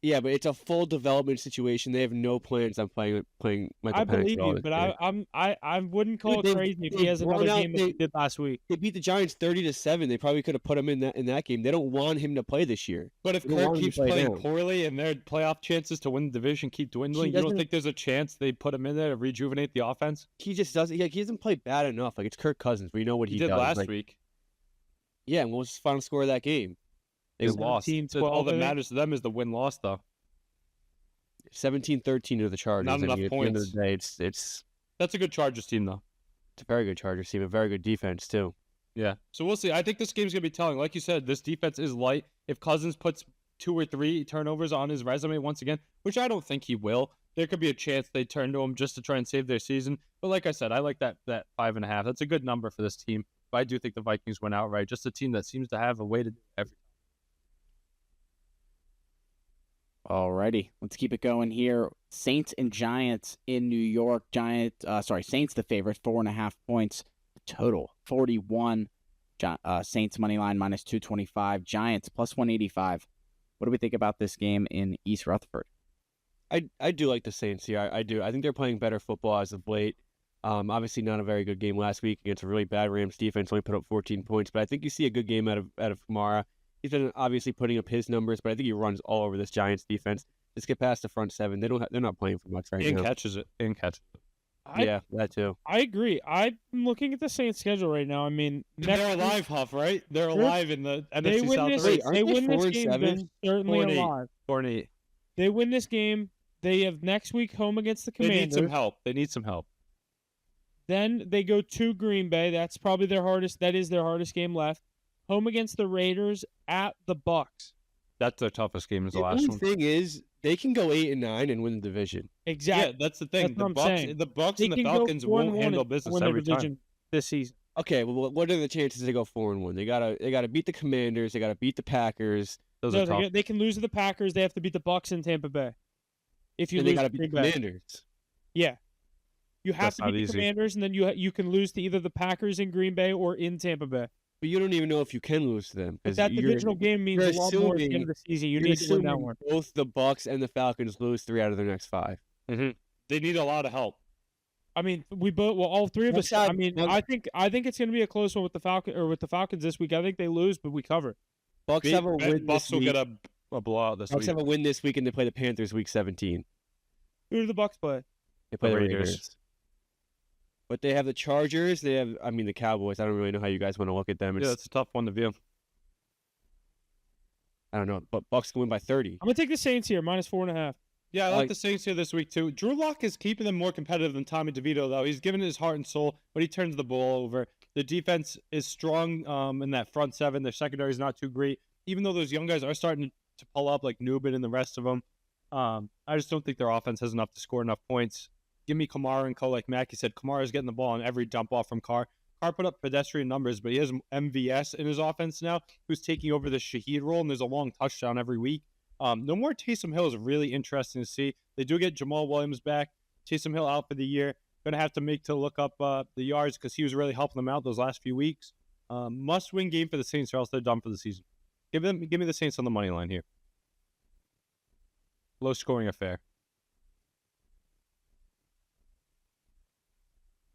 Yeah, but it's a full development situation. They have no plans on playing Michael I Penix believe at all you, this but year. I wouldn't call Dude, it crazy if he they've has another blown out- game that he did last week. They beat the Giants 30-7. They probably could have put him in that game. They don't want him to play this year. But if They don't Kirk want him to keeps play playing now. poorly and their playoff chances to win the division keep dwindling, you don't doesn't- think there's a chance they put him in there to rejuvenate the offense? He just doesn't. He doesn't play bad enough. Like, it's Kirk Cousins. We know what He he did does. last Like, week. Yeah, and what was his final score of that game? They lost. 17-12, All I that think. matters to them is the win-loss, though. 17-13 to the Chargers. Not enough At the end of points. the day, it's That's a good Chargers team, though. a very good Chargers team, a very good defense too. Yeah. So we'll see. I think this game's going to be telling. Like you said, this defense is light. If Cousins puts 2 or 3 turnovers on his resume once again, which I don't think he will, there could be a chance they turn to him just to try and save their season. But like I said, I like that 5.5. That's a good number for this team. But I do think the Vikings win outright. Just a team that seems to have a way to do everything. Alrighty, let's keep it going here. Saints and Giants in New York. Saints the favorite, 4.5 points total, 41. Saints money line minus 225. Giants plus 185. What do we think about this game in East Rutherford? I do like the Saints here. I do. I think they're playing better football as of late. Obviously not a very good game last week against a really bad Rams defense. Only put up 14 points, but I think you see a good game out of Kamara. He's been obviously putting up his numbers, but I think he runs all over this Giants defense. Just get past the front seven. They're not playing for much right And now. catches it. And catches it. Yeah, that too. I agree. I'm looking at the Saints schedule right now. I mean, They're alive, Huff, right? They're alive in the They NFC win South this. race. Wait, aren't They they win this 4-7? game. They're certainly 4-8. alive. 4-8. They win this game. They have next week home against the They need Commanders. some help. They need some help. Then they go to Green Bay. That's probably their hardest. That is their hardest game left. Home against the Raiders, at the Bucks. That's their toughest game is the The last only one. thing is they can go 8-9 and win the division. Exactly. Yeah, that's the thing. That's what I'm saying. The Bucks They and the can go Falcons 4-1 won't handle and business win their every division time. this season. Okay, well, what are the chances they go 4-1? They gotta beat the Commanders. They gotta beat the Packers. Those No, are tough. they can lose to the Packers. They have to beat the Bucks in Tampa Bay. If you And they lose gotta to beat the Green Bay. Commanders. Yeah. You have That's to not beat the easy. Commanders, and then you can lose to either the Packers in Green Bay or in Tampa Bay. But you don't even know if you can lose to them. But 'cause that you're- divisional game means you're a lot more at the end assuming- of the season. You you're need to win that assuming one. both the Bucks and the Falcons lose 3 out of their next 5. They need a lot of help. I mean, all three of us. Outside- I mean, I think it's going to be a close one with the Falcons this week. I think they lose, but we cover. Bucks have a win Bucks this will week. get a blowout this Bucks week. have a win this week, and they play the Panthers week 17. Who do the Bucks play? They play The the Raiders. Raiders. But they have the Chargers. They have, the Cowboys. I don't really know how you guys want to look at them. Yeah, that's a tough one to view. I don't know, but Bucks can win by 30. I'm going to take the Saints here, minus 4.5. Yeah, I like Like- the Saints here this week too. Drew Lock is keeping them more competitive than Tommy DeVito, though. He's given it his heart and soul, but he turns the ball over. The defense is strong in that front seven. Their secondary is not too great, even though those young guys are starting to pull up like Newman and the rest of them. I just don't think their offense has enough to score enough points. Give me Kamara and Co. Like Mackie said, Kamara's getting the ball on every dump off from Carr. Carr put up pedestrian numbers, but he has MVS in his offense now, who's taking over the Shaheed role, and there's a long touchdown every week. No more Taysom Hill is really interesting to see. They do get Jamal Williams back. Taysom Hill out for the year. Going to have to look up the yards because he was really helping them out those last few weeks. Must-win game for the Saints or else they're done for the season. Give me the Saints on the money line here. Low-scoring affair.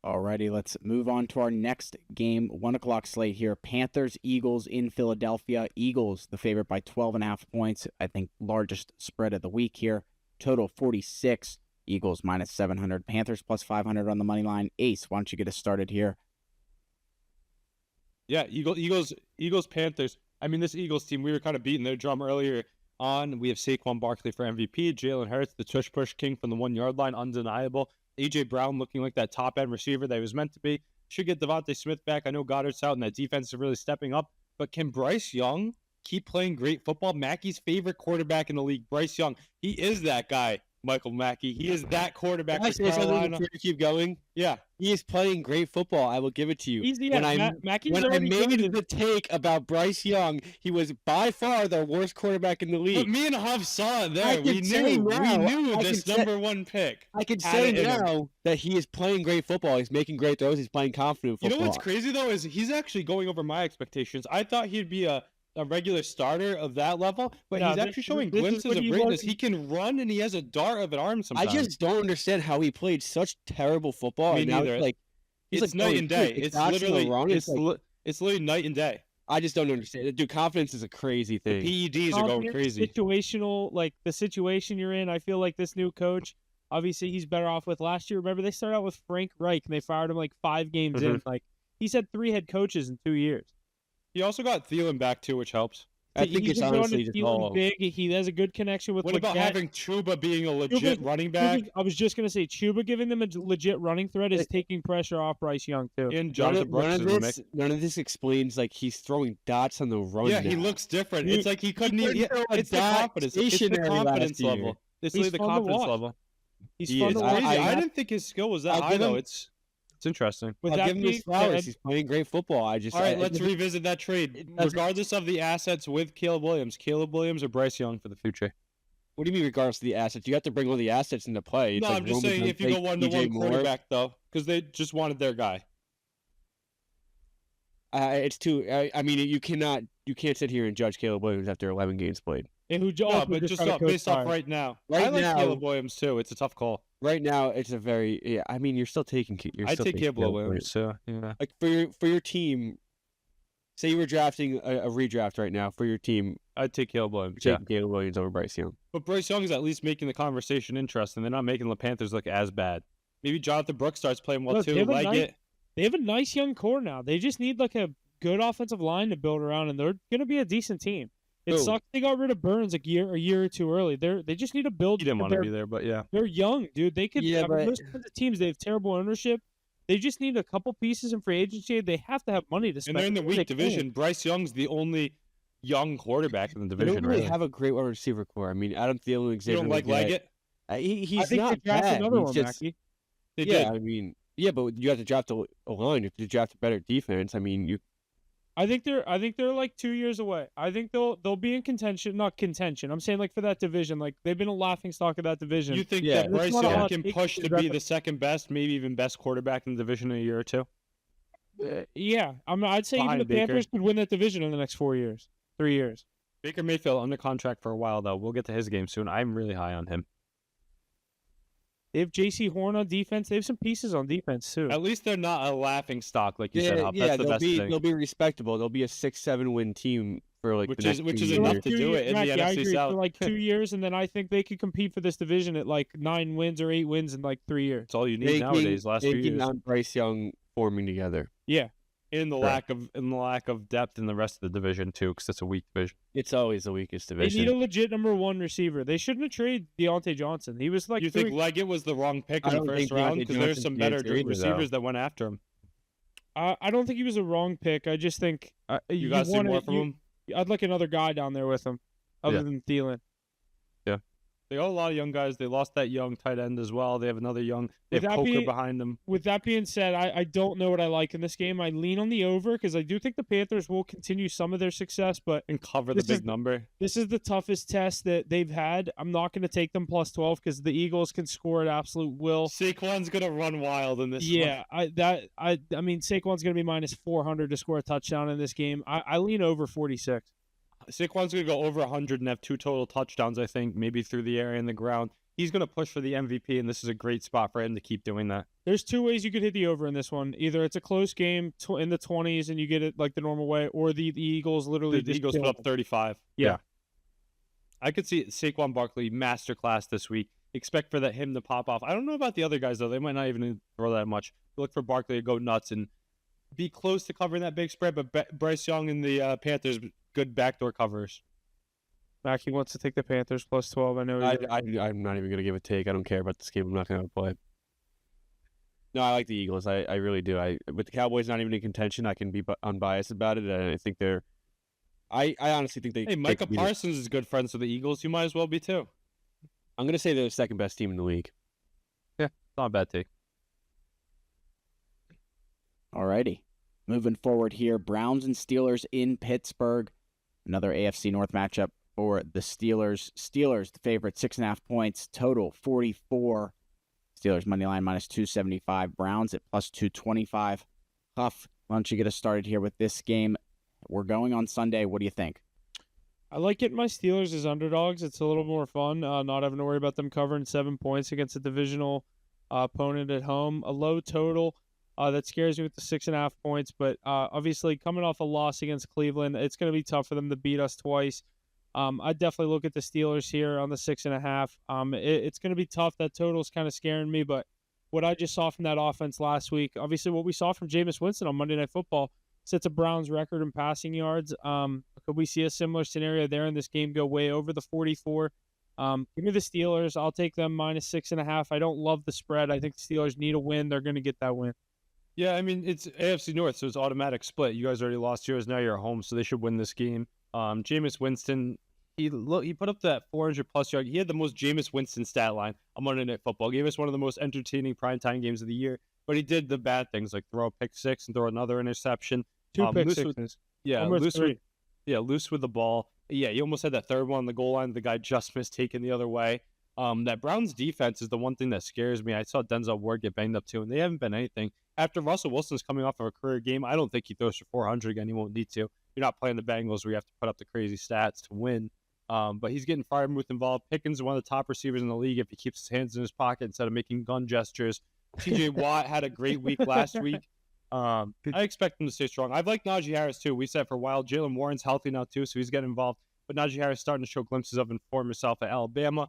Alrighty, let's move on to our next game. 1 o'clock slate here. Panthers, Eagles in Philadelphia. Eagles, the favorite by 12.5 points. I think largest spread of the week here. Total 46. Eagles minus 700. Panthers plus 500 on the money line. Ace, why don't you get us started here? Yeah, Eagles, Panthers. I mean, this Eagles team, we were kind of beating their drum earlier on. We have Saquon Barkley for MVP. Jalen Hurts, the tush push king from the 1-yard line, undeniable. A.J. Brown looking like that top-end receiver that he was meant to be. Should get Devontae Smith back. I know Goddard's out, and that defense is really stepping up. But can Bryce Young keep playing great football? Mackey's favorite quarterback in the league, Bryce Young. He is that guy, Michael Mackey. He is that quarterback Can I for say something Carolina. before you keep going? Yeah. He is playing great football. I will give it to you. Easy, when yeah. I Mackey's when I already made proven the take about Bryce Young, he was by far the worst quarterback in the But league. me and Huff saw it I there. We can say knew now, I this can say- number one pick. I can had say it in him. now that he is playing great football. He's making great throws. He's playing confident You football. know what's crazy though is he's actually going over my expectations. I thought he'd be a a regular starter of that level, but No, he's this- actually showing this is glimpses what of he greatness. was- He can run and he has a dart of an arm sometimes. I just don't understand how he played such terrible football. Me and now neither. it's like he's it's like night going and day. quick, It's dodging the literally run. it's like, it's literally night and day. I just don't understand. Dude, confidence is a crazy thing. PEDs are going confidence, crazy. Situational, like the situation you're in. I feel like this new coach, obviously, he's better off with last year. Remember, they started out with Frank Reich and they fired him like 5 games in. Like he's had 3 head coaches in 2 years. He also got Thielen back too, which helps. I think He's it's been going honestly to just Thielen all. big. He has a good connection with. What about Leggett. having Chuba being a legit running back I was just gonna say Chuba giving them a legit running threat is taking pressure off Bryce Young too. and Jonathan Brooks is in the mix? None of this explains like he's throwing dots on the run. Yeah, he now. looks different. Dude, It's like he couldn't couldn't even. throw a It's the dot confidence. It's the stationary last confidence year. level. It's He's really the fun to confidence watch. level. He's He fun is. to It's watch. crazy. I I- didn't think his skill was that I'll high give him- though. It's interesting. With I'll that give him his being flowers. said, He's playing great football. I just. All right, I- let's revisit that trade. It doesn't- Regardless of the assets with Caleb Williams or Bryce Young for the future. What do you mean, regardless of the assets? You have to bring all the assets into play. It's No, like I'm just Roman saying if you Dante, go 1-to-1 DJ Moore. quarterback though, because they just wanted their guy. It's too. I mean, you can't sit here and judge Caleb Williams after 11 games played. and who No, also but just got a coach based off fired. right now. Right I like now- Caleb Williams too. It's a tough call. Right now, it's a very. Yeah, I mean, you're still taking. I'd take Caleb Williams too. Yeah. Like for your team. Say you were drafting a redraft right now for your team. I'd take Caleb Williams. You're Yeah. taking Caleb Williams over Bryce Young. But Bryce Young is at least making the conversation interesting. They're not making the Panthers look as bad. Maybe Jonathan Brooks starts playing well Look, too. they have a Leggett. They have a nice young core now. They just need like a good offensive line to build around, and they're going to be a decent team. It Who? sucks they got rid of Burns a year or two early. They just need to build. He didn't want to they're- be there, but yeah. They're young, dude. They could. Yeah, I mean, but- those kinds of teams, they have terrible ownership. They just need a couple pieces in free agency. They have to have money to And spend. they're in the They weak can't. division. Bryce Young's the only young quarterback in the They division. don't really Really. have a great wide receiver core. I mean, Adam Thielen, You Xavier don't like Leggett. Leggett? He's I think not they drafted bad. another He's one, just, Mackie. They yeah, did. I mean, yeah, but you have to draft a line. If you draft a better defense, I mean, you. I think they're like 2 years away. I think they'll be in contention, not contention. I'm saying like for that division, like they've been a laughing stock of that division. You think Yeah. that There's Bryce not a Young lot can of push takes to to be draft the second best, maybe even best quarterback in the division in a year or two? Yeah, I'd say even Behind the Baker. Panthers could win that division in the next 4 years, 3 years. Baker Mayfield under contract for a while though. We'll get to his game soon. I'm really high on him. They have J.C. Horn on defense. They have some pieces on defense too. At least they're not a laughing stock like you said. Yeah, Huff. yeah, That's the they'll best be thing. they'll be respectable. They'll be a 6-7 win team for like Which the is- next which few is years. enough to do it in the Mackie, I NFC agree, South. for like 2 years, and then I think they could compete for this division at like 9 wins or 8 wins in like 3 years. That's all you need nowadays. Last few Banking years. on Bryce Young forming together. Yeah, In the Correct. lack of depth in the rest of the division too, because it's a weak division. It's always the weakest they division. need a legit number 1 receiver. They shouldn't have traded Deontay Johnson. He was like You think Leggett was the wrong pick I in the don't first think round? Deontay Because there's Johnson's some the better answer either, receivers though. that went after him. I don't think he was a wrong pick. I just think You guys see more from him? I'd like another guy down there with him, other Yeah. than Thielen. They got a lot of young guys. They lost that young tight end as well. They have another young. They With have that Coker being- behind them. With that being said, I don't know what I like in this game. I lean on the over because I do think the Panthers will continue some of their success, but And cover the This is- big number. this is the toughest test that they've had. I'm not going to take them plus 12 because the Eagles can score at absolute will. Saquon's gonna run wild in this. Yeah, I mean Saquon's going to be minus 400 to score a touchdown in this game. I lean over 46. Saquon's gonna go over 100 and have 2 total touchdowns. I think maybe through the air and the ground. He's gonna push for the MVP, and this is a great spot for him to keep doing that. There's 2 ways you could hit the over in this one. Either it's a close game in the 20s and you get it like the normal way, or the Eagles literally The just Eagles kill put up them. 35. Yeah. I could see Saquon Barkley masterclass this week. Expect for him to pop off. I don't know about the other guys though. They might not even throw that much. Look for Barkley to go nuts and be close to covering that big spread. But Bryce Young and the Panthers, good backdoor covers. Mackie wants to take the Panthers plus 12. I know. I'm not even gonna give a take. I don't care about this game. I'm not gonna play. No, I like the Eagles. I really do. With the Cowboys not even in contention, I can be unbiased about it, and I think they're. I honestly think they. Hey, they Micah could be Parsons is good friends with the Eagles. You might as well be too. I'm gonna say they're the second best team in the league. Not a bad take. Alrighty. Moving forward here, Browns and Steelers in Pittsburgh. Another AFC North matchup for the Steelers. Steelers, the favorite, 6.5 points. Total, 44. Steelers money line minus 275. Browns at plus 225. Huff, why don't you get us started here with this game? We're going on Sunday. What do you think? I like getting my Steelers as underdogs. It's a little more fun, not having to worry about them covering 7 points against a divisional opponent at home. A low total that scares me with the 6.5 points, but obviously coming off a loss against Cleveland, it's going to be tough for them to beat us twice. I definitely look at the Steelers here on the 6.5. It's going to be tough. That total is kind of scaring me, but what I just saw from that offense last week, obviously what we saw from Jameis Winston on Monday Night Football, sets a Browns record in passing yards. Could we see a similar scenario there in this game go way over the 44? Give me the Steelers. I'll take them minus 6.5. I don't love the spread. I think the Steelers need a win. They're going to get that win. Yeah, I mean, it's AFC North, so it's automatic split. You guys already lost yours. Now you're at home, so they should win this game. Jameis Winston, he put up that 400-plus yard. He had the most Jameis Winston stat line on Monday Night Football. Gave us one of the most entertaining primetime games of the year, but he did the bad things like throw a pick six and throw another interception. Two pick loose sixes. Loose with the ball. Yeah, he almost had that third one on the goal line. The guy just missed taking the other way. That Browns defense is the one thing that scares me. I saw Denzel Ward get banged up too, and they haven't been anything. After Russell Wilson's coming off of a career game, I don't think he throws for 400 again. He won't need to. You're not playing the Bengals where you have to put up the crazy stats to win. But he's getting Freiermuth involved. Pickens is one of the top receivers in the league if he keeps his hands in his pocket instead of making gun gestures. TJ Watt had a great week last week. I expect him to stay strong. I've liked Najee Harris too. We said for a while. Jalen Warren's healthy now too, so he's getting involved. But Najee Harris starting to show glimpses of inform himself at Alabama.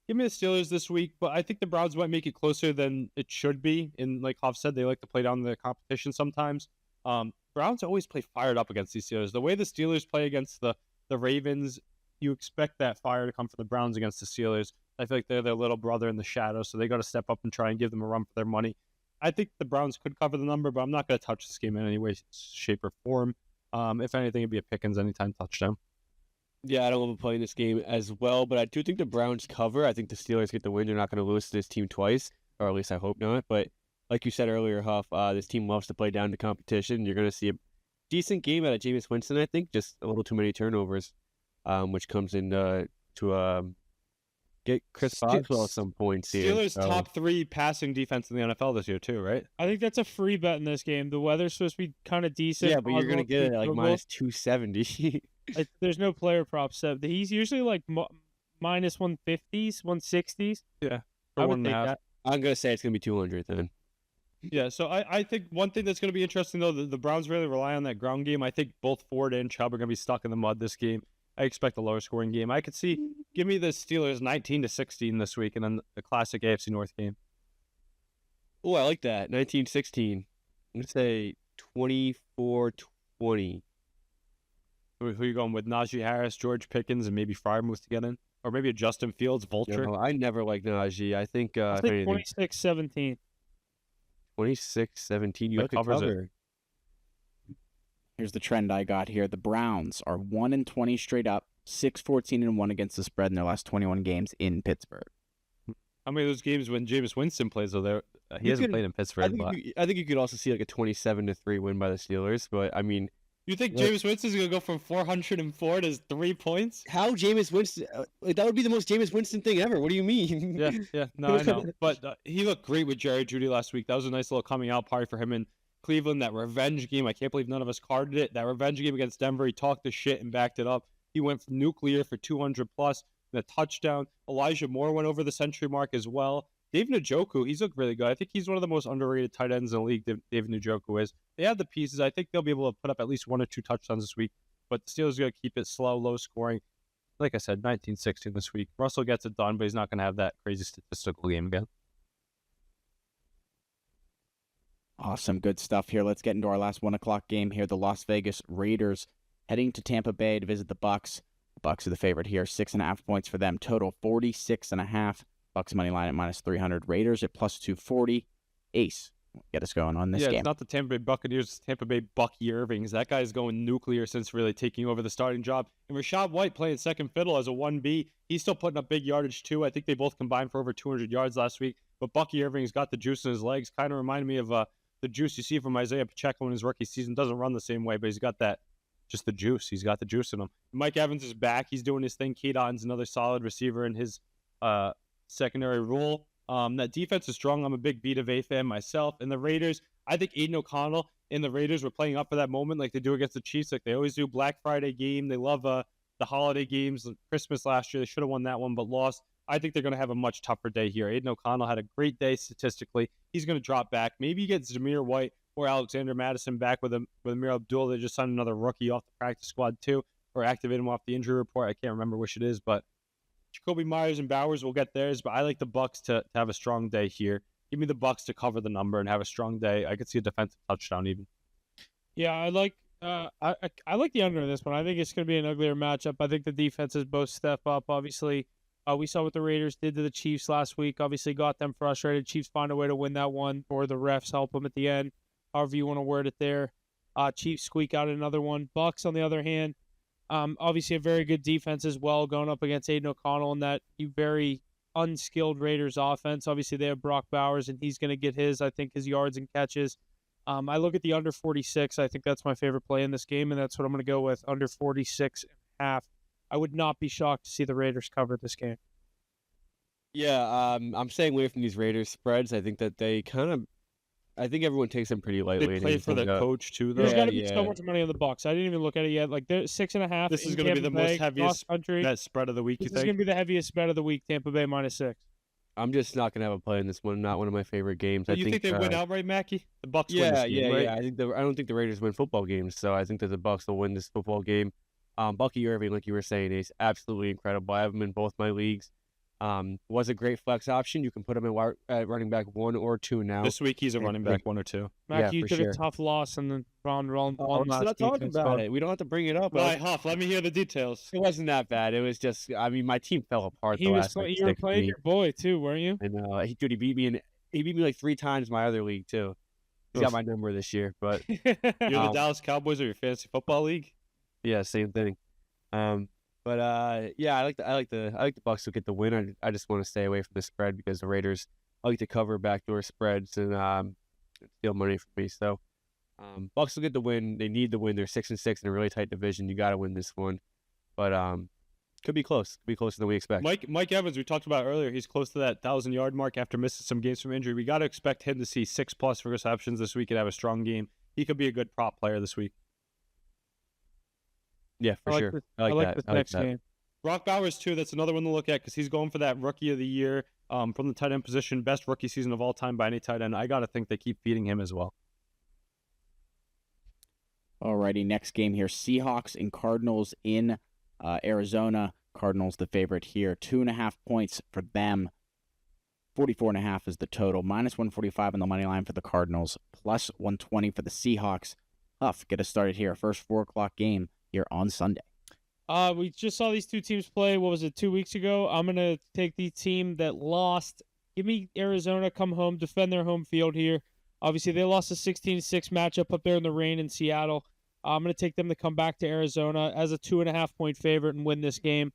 Give me the Steelers this week, but I think the Browns might make it closer than it should be. And like Hoff said, they like to play down the competition sometimes. Browns always play fired up against these Steelers. The way the Steelers play against the Ravens, you expect that fire to come from the Browns against the Steelers. I feel like they're their little brother in the shadows, so they got to step up and try and give them a run for their money. I think the Browns could cover the number, but I'm not going to touch this game in any way, shape, or form. If anything, it'd be a Pickens anytime touchdown. Yeah, I don't love playing this game as well, but I do think the Browns cover. I think the Steelers get the win. They're not going to lose to this team twice, or at least I hope not. But like you said earlier, Huff, this team loves to play down to competition. You're going to see a decent game out of Jameis Winston, I think. Just a little too many turnovers, which comes in to get Chris Boswell at some points here. Steelers top 3 passing defense in the NFL this year too, right? I think that's a free bet in this game. The weather's supposed to be kind of decent. Yeah, but you're going to get it at like minus 270. There's no player prop set. He's usually like minus 150s, 160s. Yeah, I would take that. I'm going to say it's going to be 200 then. Yeah, so I think one thing that's going to be interesting, though, the Browns really rely on that ground game. I think both Ford and Chubb are going to be stuck in the mud this game. I expect a lower scoring game. I could see, give me the Steelers 19-16 this week, and then the classic AFC North game. Oh, I like that. 19-16. I'm going to say 24-20. Who are you going with? Najee Harris, George Pickens, and maybe Freiermuth to get in? Or maybe a Justin Fields, Vulture? No, I never liked Najee. I think 26-17. 26-17. You have to cover. Here's the trend I got here. The Browns are 1-20 straight up, 6-14-1 against the spread in their last 21 games in Pittsburgh. How many of those games when Jameis Winston plays, though, he hasn't played in Pittsburgh. I think you could also see like a 27-3 win by the Steelers, but I mean, you think Jameis Winston's going to go from 404 to 3 points? How Jameis Winston? That would be the most Jameis Winston thing ever. What do you mean? Yeah. No, I know. But he looked great with Jerry Jeudy last week. That was a nice little coming out party for him in Cleveland. That revenge game, I can't believe none of us carded it. That revenge game against Denver, he talked the shit and backed it up. He went nuclear for 200 plus and a touchdown. Elijah Moore went over the century mark as well. David Njoku, he's looked really good. I think he's one of the most underrated tight ends in the league, David Njoku is. They have the pieces. I think they'll be able to put up at least 1 or 2 touchdowns this week, but the Steelers are going to keep it slow, low scoring. Like I said, 19-16 this week. Russell gets it done, but he's not going to have that crazy statistical game again. Awesome. Good stuff here. Let's get into our last 1 o'clock game here. The Las Vegas Raiders heading to Tampa Bay to visit the Bucks. The Bucks are the favorite here. 6.5 points for them. Total 46.5. Bucks money line at minus 300. Raiders at plus 240. Ace, get us going on this game. Yeah, it's not the Tampa Bay Buccaneers, it's Tampa Bay Bucky Irvings. That guy's going nuclear since really taking over the starting job. And Rachaad White playing second fiddle as a 1B. He's still putting up big yardage too. I think they both combined for over 200 yards last week. But Bucky Irving's got the juice in his legs. Kind of reminded me of the juice you see from Isaiah Pacheco in his rookie season. Doesn't run the same way, but he's got that, just the juice. He's got the juice in him. Mike Evans is back. He's doing his thing. Keaton's another solid receiver in his secondary role. That defense is strong. I'm a big Vita Vea fan myself. And the Raiders, I think Aiden O'Connell and the Raiders were playing up for that moment like they do against the Chiefs, like they always do. Black Friday game. They love the holiday games, Christmas last year. They should have won that one, but lost. I think they're going to have a much tougher day here. Aiden O'Connell had a great day statistically. He's going to drop back. Maybe you get Zamir White or Alexander Madison back with Amir Abdul. They just signed another rookie off the practice squad too, or activated him off the injury report. I can't remember which it is, but Jacoby Myers and Bowers will get theirs. But I like the Bucks to have a strong day here. Give me the Bucks to cover the number and have a strong day. I could see a defensive touchdown even. Yeah, I like the under in this one. I think it's going to be an uglier matchup. I think the defenses both step up. Obviously, we saw what the Raiders did to the Chiefs last week. Obviously, got them frustrated. Chiefs find a way to win that one, or the refs help them at the end. However you want to word it there. Chiefs squeak out another one. Bucks, on the other hand, obviously a very good defense as well, going up against Aiden O'Connell and that very unskilled Raiders offense. Obviously, they have Brock Bowers, and he's going to get his yards and catches. I look at the under 46. I think that's my favorite play in this game, and that's what I'm going to go with, under 46.5. I would not be shocked to see the Raiders cover this game. Yeah, I'm staying away from these Raiders spreads. I think that I think everyone takes them pretty lightly. They play for the coach too, though. There's got to be so much money on the Bucks. I didn't even look at it yet. Like, they're 6.5. This is going to be the most heaviest bet spread of the week. This is going to be the heaviest bet of the week. Tampa Bay -6. I'm just not gonna have a play in this one. Not one of my favorite games. So you think they win outright, Mackie? The Bucks win this game, right? Yeah. I don't think the Raiders win football games, so I think that the Bucks will win this football game. Bucky Irving, like you were saying, is absolutely incredible. I have him in both my leagues. Was a great flex option. You can put him at running back 1 or 2 now. This week he's a running back 1 or 2. Mackie, you took a tough loss in the round one last not talking about it. We don't have to bring it up. Right, Huff, let me hear the details. It wasn't that bad. It was just, I mean, my team fell apart the last week. You were playing your boy too, weren't you? I know. He beat me like 3 times in my other league too. He's got my number this year, but you're the Dallas Cowboys or your fantasy football league? Yeah, same thing. But yeah, I like the Bucks to get the win. I just want to stay away from the spread because the Raiders like to cover backdoor spreads and steal money from me. So Bucks will get the win. They need the win. They're 6-6 in a really tight division. You got to win this one, but could be close. Could be closer than we expect. Mike Evans, we talked about earlier. He's close to that 1,000-yard mark after missing some games from injury. We got to expect him to see 6+ receptions this week and have a strong game. He could be a good prop player this week. Yeah, for sure. I like this next game. Brock Bowers, too. That's another one to look at because he's going for that rookie of the year from the tight end position. Best rookie season of all time by any tight end. I got to think they keep feeding him as well. Alrighty, next game here. Seahawks and Cardinals in Arizona. Cardinals the favorite here. 2.5 points for them. 44.5 is the total. -145 on the money line for the Cardinals. +120 for the Seahawks. Huff, get us started here. First 4 o'clock game here on Sunday. We just saw these two teams play. What was it, 2 weeks ago? I'm going to take the team that lost. Give me Arizona, come home, defend their home field here. Obviously, they lost a 16-6 matchup up there in the rain in Seattle. I'm going to take them to come back to Arizona as a 2.5-point favorite and win this game.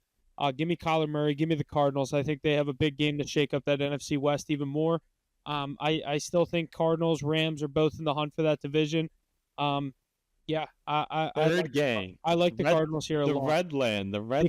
Give me Kyler Murray. Give me the Cardinals. I think they have a big game to shake up that NFC West even more. I still think Cardinals, Rams are both in the hunt for that division. Yeah, I like the Cardinals here a lot. The Redland, the Bird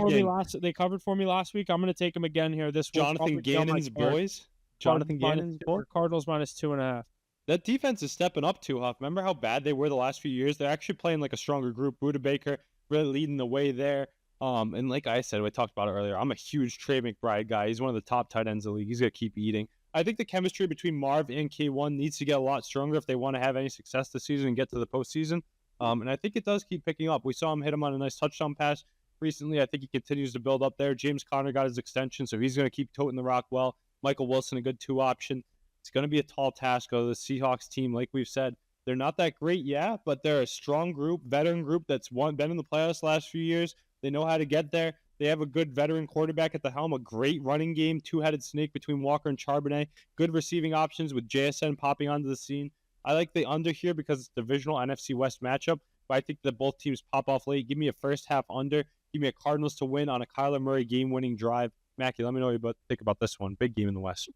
Gang. They covered for me last week. I'm going to take them again here. This Jonathan Gannon's boys. Jonathan Gannon's boys. Cardinals -2.5. That defense is stepping up too, Huff. Remember how bad they were the last few years? They're actually playing like a stronger group. Buda Baker really leading the way there. And like I said, we talked about it earlier, I'm a huge Trey McBride guy. He's one of the top tight ends in the league. He's going to keep eating. I think the chemistry between Marv and K1 needs to get a lot stronger if they want to have any success this season and get to the postseason. And I think it does keep picking up. We saw him hit him on a nice touchdown pass recently. I think he continues to build up there. James Conner got his extension, so he's going to keep toting the rock well. Michael Wilson, a good 2 option. It's going to be a tall task. Though the Seahawks team, like we've said, they're not that great, yeah, but they're a strong group, veteran group that's been in the playoffs last few years. They know how to get there. They have a good veteran quarterback at the helm, a great running game, 2-headed snake between Walker and Charbonnet, good receiving options with JSN popping onto the scene. I like the under here because it's a divisional NFC West matchup, but I think that both teams pop off late. Give me a first half under. Give me a Cardinals to win on a Kyler Murray game-winning drive. Mackie, let me know what you think about this one. Big game in the West.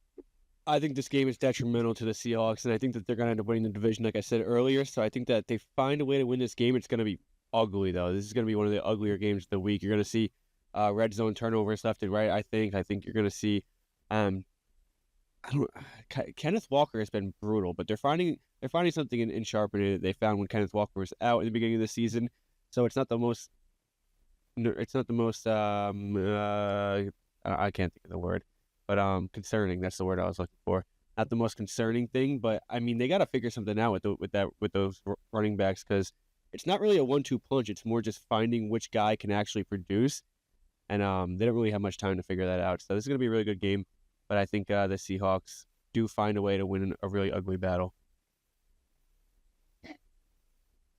I think this game is detrimental to the Seahawks, and I think that they're going to end up winning the division, like I said earlier. So I think that if they find a way to win this game, it's going to be ugly, though. This is going to be one of the uglier games of the week. You're going to see red zone turnovers left and right, I think. I think you're going to see Kenneth Walker has been brutal, but they're finding something in Charbonnet that they found when Kenneth Walker was out in the beginning of the season. So it's not the most it's not the most I can't think of the word, but concerning. That's the word I was looking for. Not the most concerning thing, but I mean they got to figure something out with those running backs, because it's not really a 1-2 punch. It's more just finding which guy can actually produce, and they don't really have much time to figure that out. So this is gonna be a really good game, but I think the Seahawks do find a way to win a really ugly battle.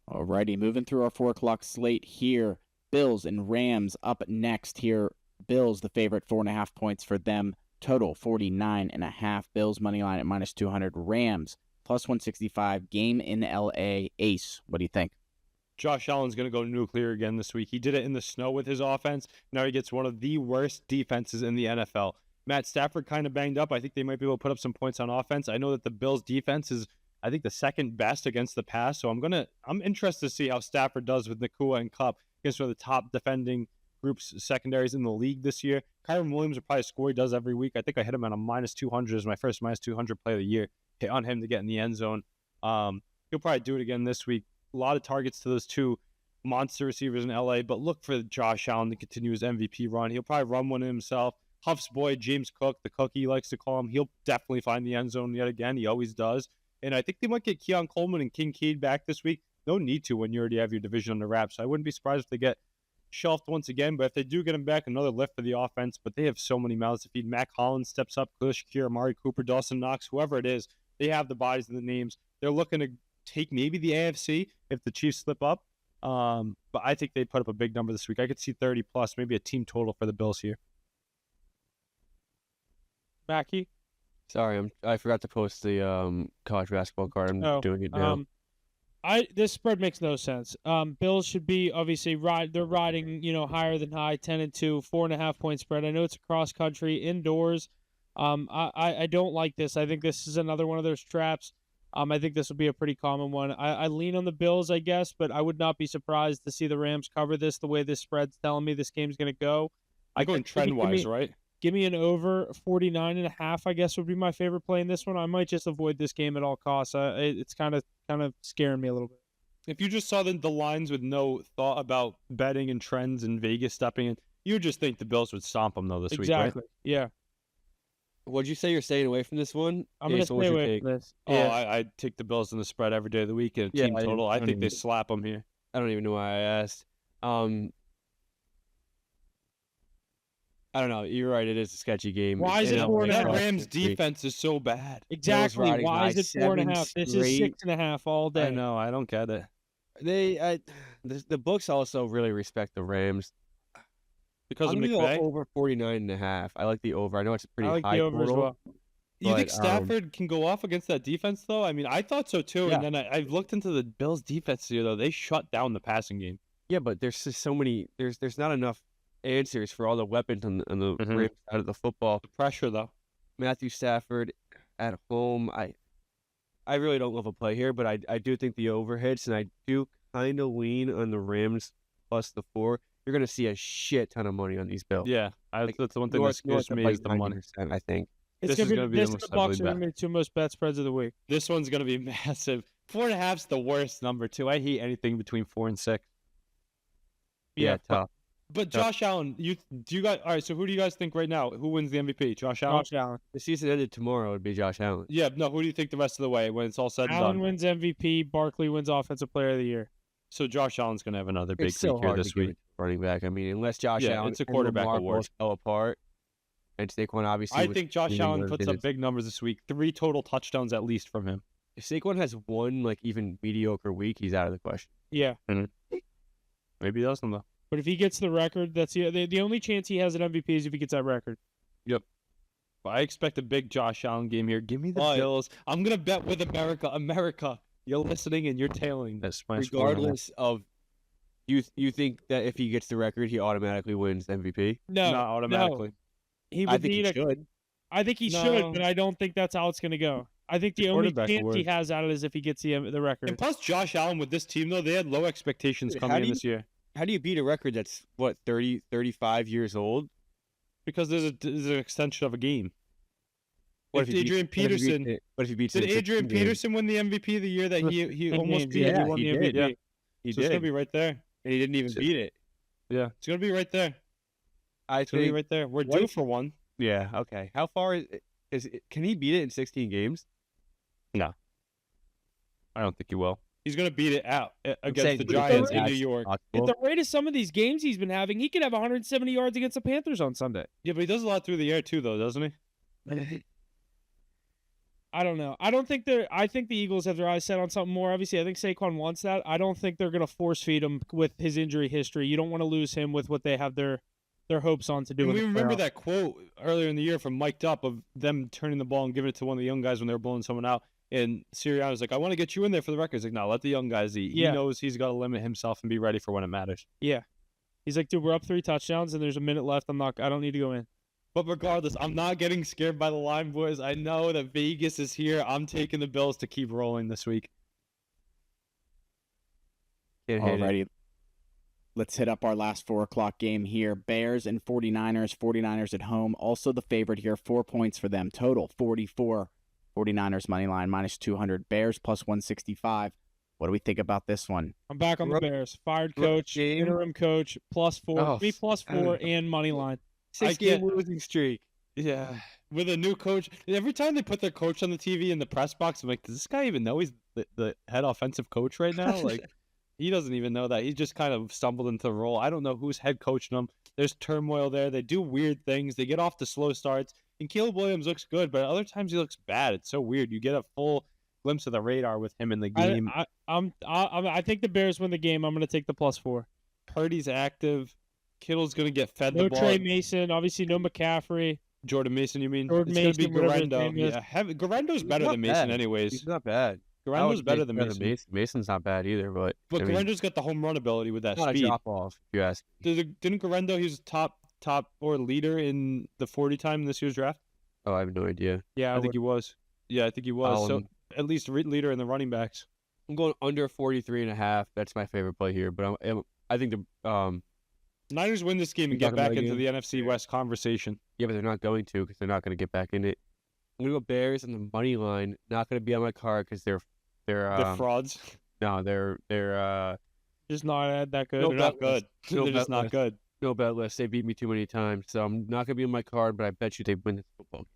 Alrighty, moving through our 4 o'clock slate here. Bills and Rams up next here. Bills, the favorite, 4.5 points for them. Total 49.5. Bills money line at -200. Rams +165. Game in LA. Ace, what do you think? Josh Allen's going to go nuclear again this week. He did it in the snow with his offense. Now he gets one of the worst defenses in the NFL. Matt Stafford kind of banged up. I think they might be able to put up some points on offense. I know that the Bills' defense is, I think, the second best against the pass. So I'm interested to see how Stafford does with Nakua and Kupp against one of the top defending groups, secondaries in the league this year. Kyron Williams will probably score. He does every week. I think I hit him at a -200 as my first -200 play of the year. Hit on him to get in the end zone. He'll probably do it again this week. A lot of targets to those two monster receivers in LA, but look for Josh Allen to continue his MVP run. He'll probably run one himself. Huff's boy, James Cook, the cookie he likes to call him, he'll definitely find the end zone yet again. He always does. And I think they might get Keon Coleman and Kincaid back this week. No need to when you already have your division under wraps. So I wouldn't be surprised if they get shelved once again, but if they do get him back, another lift for the offense. But they have so many mouths to feed. Mac Hollins steps up, Khalil Shakir, Amari Cooper, Dawson Knox, whoever it is. They have the bodies and the names. They're looking to take maybe the AFC if the Chiefs slip up. But I think they put up a big number this week. I could see 30 plus, maybe a team total for the Bills here. Mackie? Sorry, I forgot to post the college basketball card. I'm doing it now. This spread makes no sense. Bills should be obviously they're riding, higher than high, 10-2, 4.5 point spread. I know it's cross country indoors. I don't like this. I think this is another one of those traps. I think this will be a pretty common one. I lean on the Bills, I guess, but I would not be surprised to see the Rams cover this the way this spread's telling me this game's going to go. I'm going trend-wise, right? Give me an over 49.5, I guess, would be my favorite play in this one. I might just avoid this game at all costs. It's kind of scaring me a little bit. If you just saw the lines with no thought about betting and trends and Vegas stepping in, you would just think the Bills would stomp them, though, this week, right? Exactly, yeah. What'd you say you're staying away from this one? I'm going to stay away from this. Yeah. I'd take the Bills in the spread every day of the week and team total. I think they slap them here. I don't even know why I asked. I don't know. You're right. It is a sketchy game. Why is it 4.5? That Rams defense is so bad. Exactly. Why is it 4.5? This is 6.5 all day. I know. I don't get it. The books also really respect the Rams. Because I'm of McVay? over 49.5. I like the over. I know it's a pretty I like high the over as well. You think Stafford can go off against that defense, though? I mean, I thought so, too. Yeah. And then I've looked into the Bills' defense here, though. They shut down the passing game. Yeah, but there's just so many. There's not enough answers for all the weapons on the Rams side of the football. The pressure, though. Matthew Stafford at home. I really don't love a play here, but I do think the over hits, and I do kind of lean on the Rams plus the 4. You're going to see a shit ton of money on these Bills. Yeah, that's the one thing that scares me is the money. I think. This is going to be the Bucks are going to be the two most bet spreads of the week. This one's going to be massive. 4.5's the worst number, too. I hate anything between 4 and 6. Yeah, tough. But Josh Allen, all right, so who do you guys think right now? Who wins the MVP? Josh Allen? Josh Allen. The season ended tomorrow. It would be Josh Allen. Yeah, no, who do you think the rest of the way when it's all said and done? Allen wins MVP. Barkley wins Offensive Player of the Year. So Josh Allen's going to have another big It's so week here hard this to give week. it to running back. I mean, unless Josh Allen it's a quarterback and Lamar award. both fell apart, and Saquon obviously. I think Josh Allen puts up big numbers this week. 3 total touchdowns at least from him. If Saquon has one even mediocre week, he's out of the question. Yeah. Maybe he doesn't, though. But if he gets the record, that's the only chance he has at MVP is if he gets that record. Yep. But I expect a big Josh Allen game here. Give me the Bills. I'm going to bet with America. America, you're listening and you're tailing this. Regardless of, you think that if he gets the record, he automatically wins MVP? No, not automatically. No. I think he should. I think he should, but I don't think that's how it's going to go. I think the only chance he has at it is if he gets the record. And plus, Josh Allen with this team, though, they had low expectations coming in this year. How do you beat a record that's, 30, 35 years old? Because there's an extension of a game. What if Adrian Peterson? What if he beats? Did Adrian Peterson win the MVP the year that he almost beat? He won the MVP. Yeah. He So did. it's gonna be right there. And he didn't even beat it. Yeah, it's gonna be right there. I It's gonna be think. right there. We're What due if- for one. Yeah. Okay. How far is it? Can he beat it in 16 games? I don't think he will. He's gonna beat it out against saying the it's Giants in that's New York. At possible. the rate of some of these games he's been having, he could have 170 yards against the Panthers on Sunday. Yeah, but he does a lot through the air too, though, doesn't he? I don't know. I don't think they're. I think the Eagles have their eyes set on something more. Obviously, I think Saquon wants that. I don't think they're going to force feed him with his injury history. You don't want to lose him with what they have their hopes on to do. And in we the remember playoffs. that quote earlier in the year from Mic'd Up of them turning the ball and giving it to one of the young guys when they were blowing someone out. And Sirianni's like, I want to get you in there for the record. He's like, no, let the young guys eat. Yeah. He knows he's got to limit himself and be ready for when it matters. Yeah, he's like, dude, we're up 3 touchdowns and there's a minute left. I don't need to go in. But regardless, I'm not getting scared by the line, boys. I know that Vegas is here. I'm taking the Bills to keep rolling this week. Can't hate it. Alrighty. Let's hit up our last 4 o'clock game here. Bears and 49ers. 49ers at home. Also the favorite here. 4 points for them. Total 44. 49ers money line minus 200. Bears plus 165. What do we think about this one? I'm back on the Rough- Bears. Fired rough coach, game. interim coach, +4, Oh, 3 +4, and money line. 6-game losing streak. Yeah. With a new coach. Every time they put their coach on the TV in the press box, I'm like, does this guy even know he's the head offensive coach right now? Like, he doesn't even know that. He just kind of stumbled into the role. I don't know who's head coaching them. There's turmoil there. They do weird things. They get off to slow starts. And Caleb Williams looks good, but other times he looks bad. It's so weird. You get a full glimpse of the radar with him in the game. I think the Bears win the game. I'm going to take the +4. Purdy's active. Kittle's going to get fed No the ball. Trey Mason, obviously no McCaffrey. Jordan Mason, you mean? Jordan It's Mason, going whatever to be his name Garendo. is. Yeah, Garendo's better not than Mason bad. anyways. He's not bad. I Garendo's would better say than better Mason. Mason's not bad either, but But I mean, Garendo's got the home run ability with that not a speed. drop off. If you ask. Didn't Garendo, he was top or leader in the 40 time in this year's draft? Oh, I have no idea. Yeah, I think he was. Yeah, I think he was. So Um, at least leader in the running backs. I'm going under 43.5. That's my favorite play here, but I think the Niners win this game and You get talking about back a into game? the NFC West conversation. yeah, but they're not going to because they're not going to get back in it. I'm gonna go Bears on the money line. Not going to be on my card because they're They're frauds. no they're just not that good. They're bet not good. list. No They're just bet not list. good. no bet list. They beat me too many times, so I'm not going to be on my card. But I bet you they win this football game.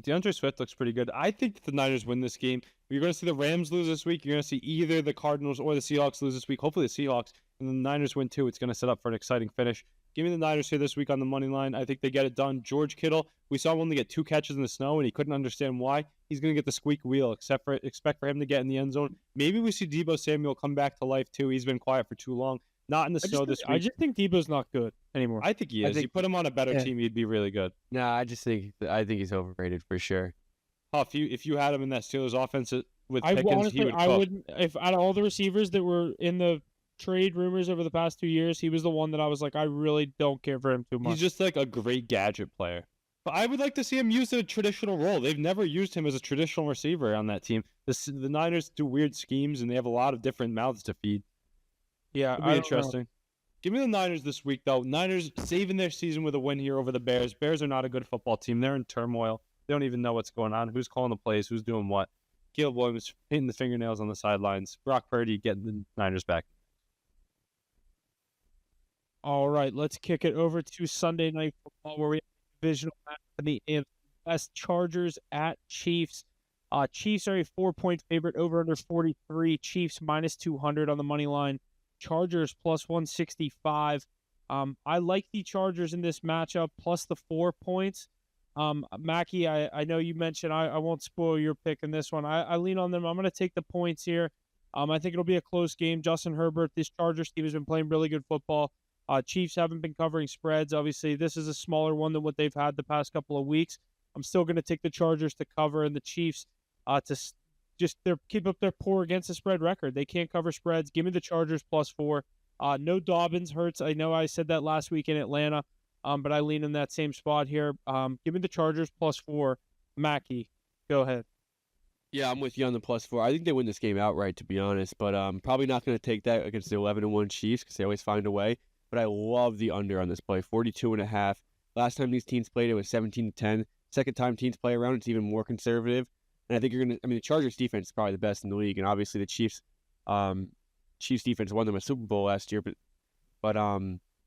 DeAndre Swift looks pretty good. I think that the Niners win this game. You're going to see the Rams lose this week. You're going to see either the Cardinals or the Seahawks lose this week. Hopefully the Seahawks. And the Niners win too. It's going to set up for an exciting finish. Give me the Niners here this week on the money line. I think they get it done. George Kittle, we saw him only get 2 catches in the snow, and he couldn't understand why. He's going to get the squeak wheel, expect for him to get in the end zone. Maybe we see Deebo Samuel come back to life too. He's been quiet for too long. Not in the snow this I week. just think Debo's not good anymore. I think he I is. You think- put him on a better yeah. team, he'd be really good. Nah, I think he's overrated for sure. Huff, if you had him in that Steelers offense with I Pickens, he honestly, would I cook. wouldn't. If out of all the receivers that were in the trade rumors over the past 2 years, he was the one that I was like, I really don't care for him too much. He's just like a great gadget player. But I would like to see him use a traditional role. They've never used him as a traditional receiver on that team. The Niners do weird schemes, and they have a lot of different mouths to feed. yeah, It'll I be don't know. interesting. Give me the Niners this week, though. Niners saving their season with a win here over the Bears. Bears are not a good football team. They're in turmoil. They don't even know what's going on. Who's calling the plays? Who's doing what? Caleb Williams hitting the fingernails on the sidelines. Brock Purdy getting the Niners back. All right, let's kick it over to Sunday Night Football, where we have a divisional match in the AFC West. Chargers at Chiefs. Chiefs are a 4-point favorite, over under 43. Chiefs minus 200 on the money line. Chargers plus 165. I like the Chargers in this matchup, plus the 4 points. Mackie, I know you mentioned I won't spoil your pick in this one. I lean on them. I'm going to take the points here. I think it'll be a close game. Justin Herbert, this Chargers team has been playing really good football. Chiefs haven't been covering spreads. Obviously, this is a smaller one than what they've had the past couple of weeks. I'm still going to take the Chargers to cover and the Chiefs to just keep up their poor against the spread record. They can't cover spreads. Give me the Chargers plus 4. No Dobbins hurts. I know I said that last week in Atlanta, but I lean in that same spot here. Give me the Chargers plus 4. Mackie, go ahead. Yeah, I'm with you on the plus 4. I think they win this game outright, to be honest, but probably not going to take that against the 11-1 Chiefs because they always find a way. But I love the under on this play, 42.5. Last time these teams played, it was 17-10. Second time teams play around, it's even more conservative. And I think the Chargers defense is probably the best in the league, and obviously the Chiefs defense won them a Super Bowl last year. But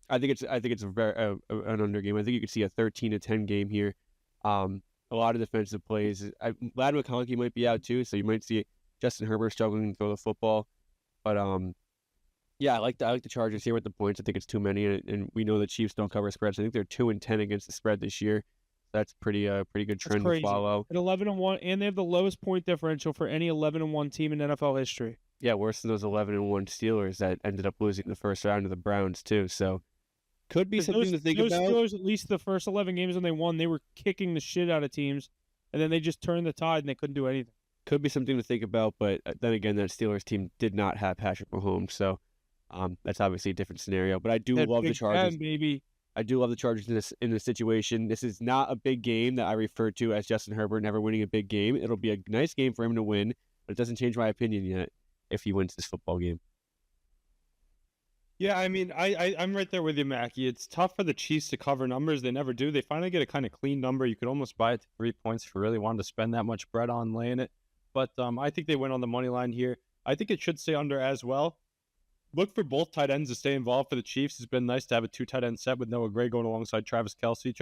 I think it's a very an under game. I think you could see a 13-10 game here. A lot of defensive plays. Ladd McConkey might be out too, so you might see Justin Herbert struggling to throw the football. But yeah, I like the Chargers here with the points. I think it's too many, and we know the Chiefs don't cover spreads. I think they're 2-10 against the spread this year. That's pretty good trend to follow. At 11-1, and they have the lowest point differential for any 11-1 team in NFL history. Yeah, worse than those 11-1 Steelers that ended up losing the first round to the Browns too. So could be something to think those about. Steelers, at least the first 11 games when they won, they were kicking the shit out of teams, and then they just turned the tide and they couldn't do anything. Could be something to think about, but then again, that Steelers team did not have Patrick Mahomes, so that's obviously a different scenario. But I do love the Chargers. Baby. I do love the Chargers in this situation. This is not a big game that I refer to as Justin Herbert never winning a big game. It'll be a nice game for him to win, but it doesn't change my opinion yet if he wins this football game. Yeah, I mean, I'm right there with you, Mackie. It's tough for the Chiefs to cover numbers. They never do. They finally get a kind of clean number. You could almost buy it to 3 points if you really wanted to spend that much bread on laying it. But I think they win on the money line here. I think it should stay under as well. Look for both tight ends to stay involved for the Chiefs. It's been nice to have a 2 tight end set with Noah Gray going alongside Travis Kelce.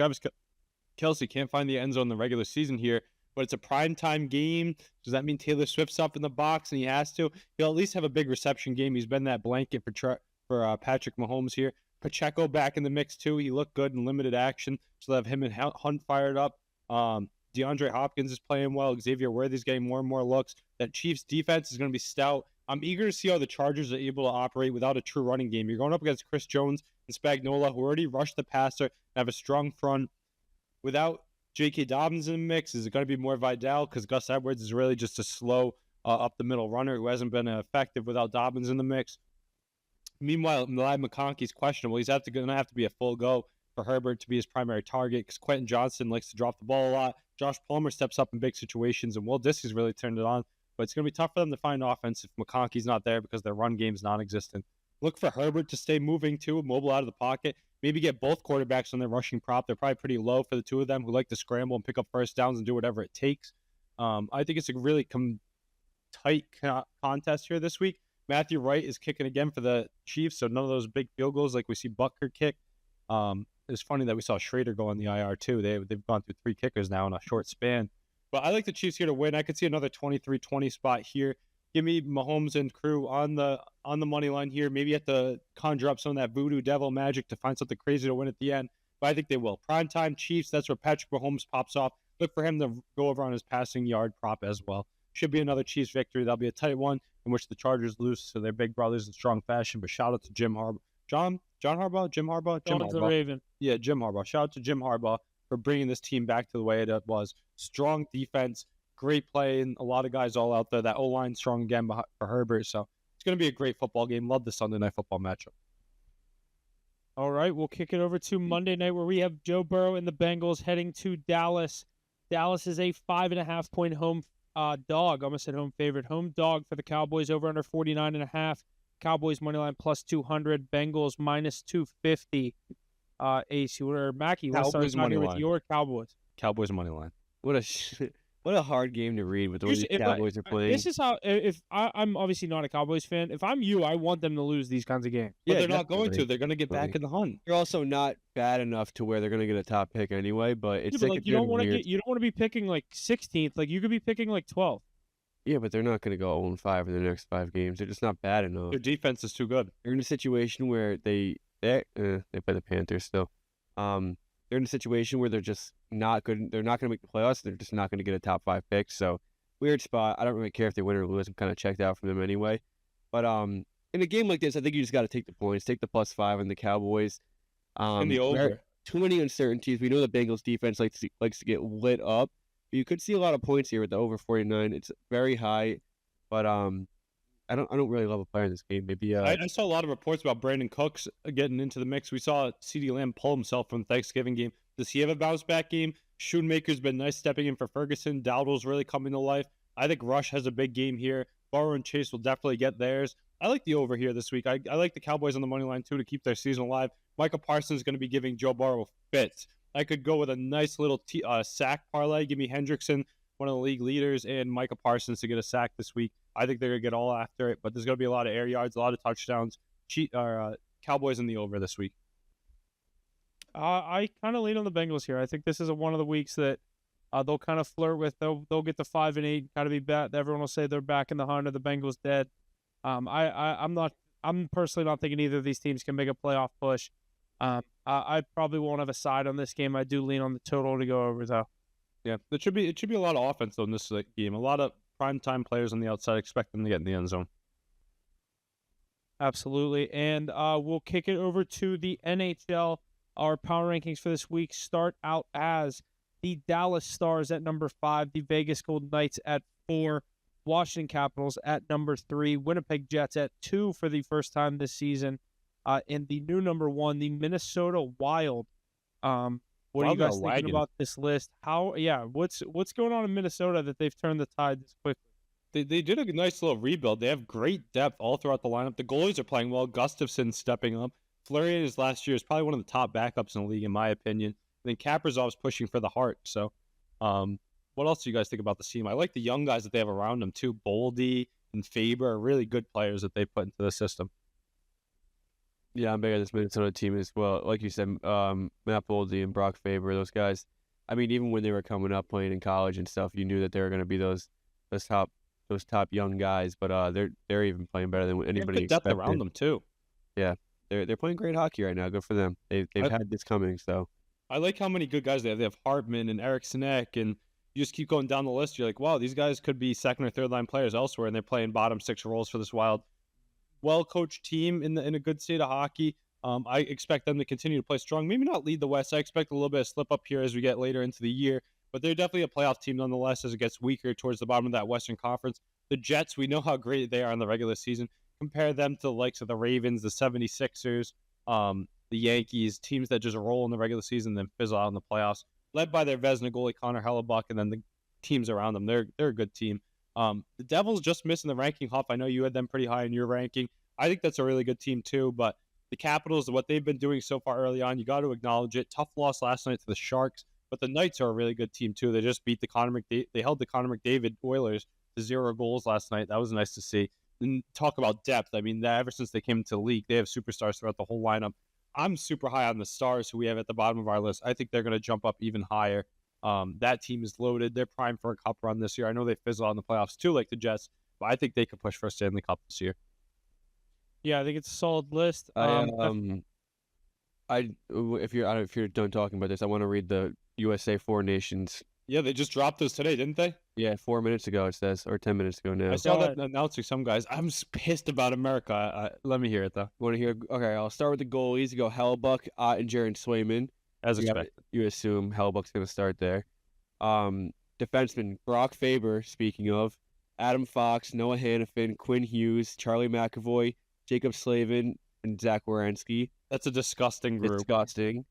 Kelce can't find the end zone in the regular season here, but it's a primetime game. Does that mean Taylor Swift's up in the box and he has to? He'll at least have a big reception game. He's been that blanket for Patrick Mahomes here. Pacheco back in the mix too. He looked good in limited action, so they'll have him and Hunt fired up. DeAndre Hopkins is playing well. Xavier Worthy's getting more and more looks. That Chiefs defense is going to be stout. I'm eager to see how the Chargers are able to operate without a true running game. You're going up against Chris Jones and Spagnuolo, who already rushed the passer and have a strong front. Without J.K. Dobbins in the mix, is it going to be more Vidal? Because Gus Edwards is really just a slow up-the-middle runner who hasn't been effective without Dobbins in the mix. Meanwhile, Ladd McConkey's questionable. He's going to have to be a full go for Herbert to be his primary target because Quentin Johnson likes to drop the ball a lot. Josh Palmer steps up in big situations, and Will Disley's really turned it on. But it's going to be tough for them to find offense if McConkey's not there because their run game's non-existent. Look for Herbert to stay moving too, mobile out of the pocket. Maybe get both quarterbacks on their rushing prop. They're probably pretty low for the two of them who like to scramble and pick up first downs and do whatever it takes. I think it's a really tight contest here this week. Matthew Wright is kicking again for the Chiefs, so none of those big field goals like we see Butker kick. It's funny that we saw Schrader go on the IR too. They've gone through 3 kickers now in a short span. But I like the Chiefs here to win. I could see another 23-20 spot here. Give me Mahomes and crew on the money line here. Maybe you have to conjure up some of that voodoo devil magic to find something crazy to win at the end. But I think they will. Primetime Chiefs, that's where Patrick Mahomes pops off. Look for him to go over on his passing yard prop as well. Should be another Chiefs victory. That'll be a tight one in which the Chargers lose to their big brothers in strong fashion. But shout out to Jim Harbaugh. Jim Harbaugh? The Raven. Yeah, Jim Harbaugh. Shout out to Jim Harbaugh for bringing this team back to the way it was. Strong defense, great play, and a lot of guys all out there. That O-line strong again for Herbert. So it's going to be a great football game. Love the Sunday Night Football matchup. All right, we'll kick it over to Monday night where we have Joe Burrow and the Bengals heading to Dallas. Dallas is a 5.5-point home dog. Almost said home favorite. Home dog for the Cowboys over under 49.5. Cowboys money line plus 200. Bengals minus 250. Ace, or Mackie, let's start with your Cowboys. Cowboys money line. What a hard game to read with the way the Cowboys are playing. This is how, I'm obviously not a Cowboys fan. If I'm you, I want them to lose these kinds of games. But they're not going to. They're going to get back in the hunt. They're also not bad enough to where they're going to get a top pick anyway. But it's you don't want to be picking like 16th. Like you could be picking like 12th. Yeah, but they're not going to go 0-5 in the next 5 games. They're just not bad enough. Their defense is too good. They're in a situation where they play the Panthers still. They're in a situation where they're just not good. They're not going to make the playoffs. They're just not going to get a top 5 pick. So weird spot. I don't really care if they win or lose. I'm kind of checked out from them anyway. But in a game like this, I think you just got to take the points. Take the +5 on the Cowboys. And the over. Too many uncertainties. We know the Bengals defense likes to get lit up. But you could see a lot of points here with the over 49. It's very high, but I don't really love a player in this game. Maybe I saw a lot of reports about Brandon Cooks getting into the mix. We saw CeeDee Lamb pull himself from the Thanksgiving game. Does he have a bounce back game? Shoemaker's been nice stepping in for Ferguson. Dowdle's really coming to life. I think Rush has a big game here. Burrow and Chase will definitely get theirs. I like the over here this week. I like the Cowboys on the money line too to keep their season alive. Micah Parsons is going to be giving Joe Burrow fits. I could go with a nice little sack parlay. Give me Hendrickson, one of the league leaders, and Micah Parsons to get a sack this week. I think they're going to get all after it, but there's going to be a lot of air yards, a lot of touchdowns. Cowboys in the over this week. I kind of lean on the Bengals here. I think this is one of the weeks that they'll kind of flirt with. They'll get to 5-8, kind of be back. Everyone will say they're back in the hunt, or the Bengals dead. I'm not. I'm personally not thinking either of these teams can make a playoff push. I probably won't have a side on this game. I do lean on the total to go over though. Yeah, it should be a lot of offense though in this game. A lot of primetime players on the outside, expect them to get in the end zone. Absolutely. And we'll kick it over to the NHL. Our power rankings for this week start out as the Dallas Stars at number 5, the Vegas Golden Knights at 4, Washington Capitals at number 3, Winnipeg Jets at 2 for the first time this season, and the new number 1, the Minnesota Wild. What are you Wild guys are thinking lagging. about this list? What's going on in Minnesota that they've turned the tide this quickly? They did a nice little rebuild. They have great depth all throughout the lineup. The goalies are playing well. Gustafson's stepping up. Fleury in his last year is probably one of the top backups in the league, in my opinion. And then Kaprizov's pushing for the Hart. So, what else do you guys think about the team? I like the young guys that they have around them too. Boldy and Faber are really good players that they put into the system. Yeah, I'm big on this Minnesota team as well. Like you said, Matt Boldy and Brock Faber, those guys. I mean, even when they were coming up playing in college and stuff, you knew that they were going to be those top young guys. But they're even playing better than anybody Good depth expected. around them too. They're playing great hockey right now. Good for them. They've had this coming. So I like how many good guys they have. They have Hartman and Eric Sinek, and you just keep going down the list. You're like, wow, these guys could be second or third line players elsewhere, and they're playing bottom 6 roles for this Wild. Well-coached team in a good state of hockey. I expect them to continue to play strong. Maybe not lead the West. I expect a little bit of slip up here as we get later into the year, but they're definitely a playoff team nonetheless as it gets weaker towards the bottom of that Western Conference. The Jets, we know how great they are in the regular season. Compare them to the likes of the Ravens, the 76ers, the Yankees, teams that just roll in the regular season and then fizzle out in the playoffs, led by their Vezina goalie Connor Hellebuck, and then the teams around them. They're a good team. The Devils just missing the ranking. Huff, I know you had them pretty high in your ranking. I think that's a really good team too, but the Capitals, what they've been doing so far early on, you got to acknowledge it. Tough loss last night to the Sharks, but the Knights are a really good team too. They just beat they held the Connor McDavid Oilers to 0 goals last night. That was nice to see. And talk about depth. I mean, ever since they came into the league, they have superstars throughout the whole lineup. I'm super high on the Stars, who we have at the bottom of our list. I think they're going to jump up even higher. That team is loaded. They're primed for a cup run this year. I know they fizzle out in the playoffs too, like the Jets, but I think they could push for a Stanley Cup this year. Yeah, I think it's a solid list. If you're done talking about this, I want to read the USA 4 Nations. Yeah, they just dropped those today, didn't they? Yeah, 4 minutes ago it says, or 10 minutes ago now. I saw that announcing some guys. I'm pissed about America. Let me hear it though. Want to hear? Okay, I'll start with the goalies. You go Hellebuck, Ottinger, and Swayman. As expected. You assume Hellebuck's going to start there. Defenseman Brock Faber, speaking of, Adam Fox, Noah Hannafin, Quinn Hughes, Charlie McAvoy, Jacob Slavin, and Zach Werenski. That's a disgusting group. Disgusting.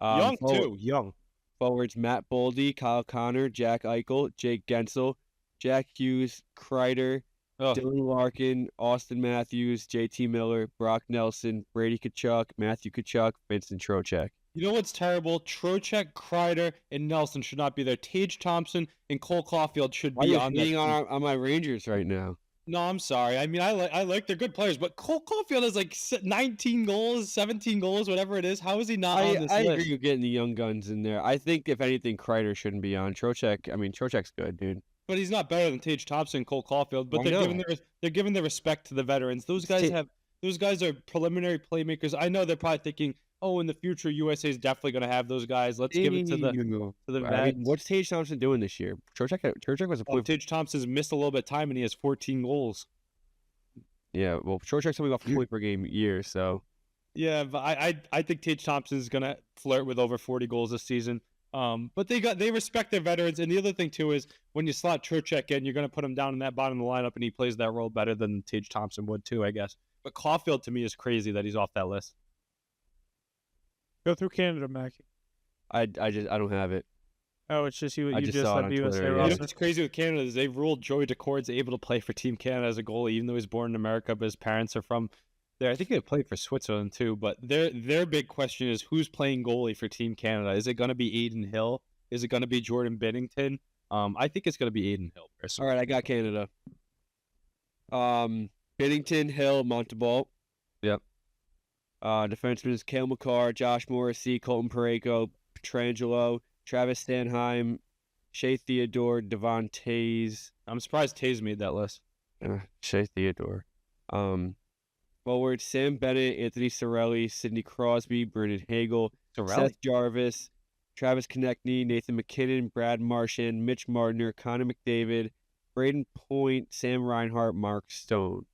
Young too. Young. Forwards Matt Boldy, Kyle Connor, Jack Eichel, Jake Gensel, Jack Hughes, Kreider, Dylan Larkin, Austin Matthews, JT Miller, Brock Nelson, Brady Tkachuk, Matthew Tkachuk, Vincent Trocheck. You know what's terrible? Trocheck, Kreider, and Nelson should not be there. Tage Thompson and Cole Caulfield should be on that team. on my Rangers right now. No, I'm sorry. I mean, I like they're good players, but Cole Caulfield has like 19 goals, 17 goals, whatever it is. How is he not on this list? I agree with getting the young guns in there. I think if anything, Kreider shouldn't be on. Trocheck's good, dude. But he's not better than Tage Thompson and Cole Caulfield. But they're giving the respect to the veterans. Those guys are preliminary playmakers. I know they're probably thinking, oh, in the future, USA is definitely going to have those guys. Let's give it to the vets. I mean, what's Tage Thompson doing this year? Trocheck was a point. Tage Thompson's missed a little bit of time, and he has 14 goals. Yeah, well, Trocheck's coming off a point per game year, so. Yeah, but I think Tage Thompson is going to flirt with over 40 goals this season. But they respect their veterans, and the other thing too is when you slot Trocheck in, you're going to put him down in that bottom of the lineup, and he plays that role better than Tage Thompson would too, I guess. But Caulfield to me is crazy that he's off that list. Go through Canada, Mackie. I don't have it. Oh, it's just you. I You just saw it have on the USA Twitter, yeah. You know roster. what's crazy with Canada is they've ruled Joey Decord's able to play for Team Canada as a goalie, even though he's born in America, but his parents are from there. I think they played for Switzerland too, but their big question is who's playing goalie for Team Canada? Is it going to be Aiden Hill? Is it going to be Jordan Binnington? I think it's going to be Aiden Hill. Personally. All right, I got Canada. Binnington, Hill, Montebault. Yep. Defensemen is Cale Makar, Josh Morrissey, Colton Parayko, Petrangelo, Travis Sanheim, Shea Theodore, Devon Tays. I'm surprised Tays made that list. Shea Theodore. Forward, Sam Bennett, Anthony Cirelli, Sidney Crosby, Brendan Hagel, Seth Jarvis, Travis Konechny, Nathan McKinnon, Brad Marchand, Mitch Martiner, Connor McDavid, Braden Point, Sam Reinhart, Mark Stone.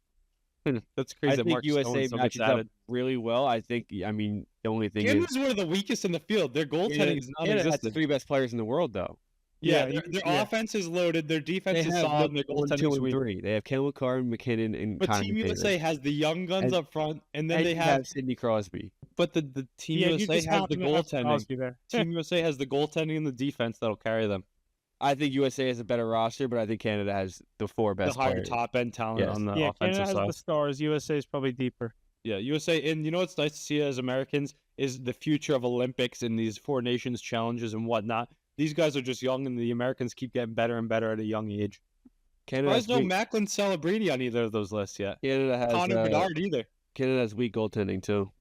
That's crazy. I that think Mark USA Stone still matches gets up added. really well. The only thing Canada's one of the weakest in the field. Their goaltending is Canada has the non-existent. 3 best players in the world, though. Yeah, Yeah, their offense is loaded. Their defense is solid. And their 1, goaltending 2, is and weak. 3. They have Cale Makar, McKinnon, and But Connor Team McDavid. USA has the young guns And- up front, and then And they you have. Sidney Crosby. But the Team you USA just has the happen to have goaltending. Crosby there. Team USA has the goaltending and the defense that'll carry them. I think USA has a better roster, but I think Canada has the 4 best The higher players. top end talent Yes. on the Yeah, Canada offensive has side. the stars. USA is probably deeper. Yeah, USA, and you know what's nice to see as Americans is the future of Olympics and these 4 nations challenges and whatnot. These guys are just young, and the Americans keep getting better and better at a young age. Canada There's has no weak, Macklin Celebrini on either of those lists yet. Canada has Connor Bedard either. Canada has weak goaltending too.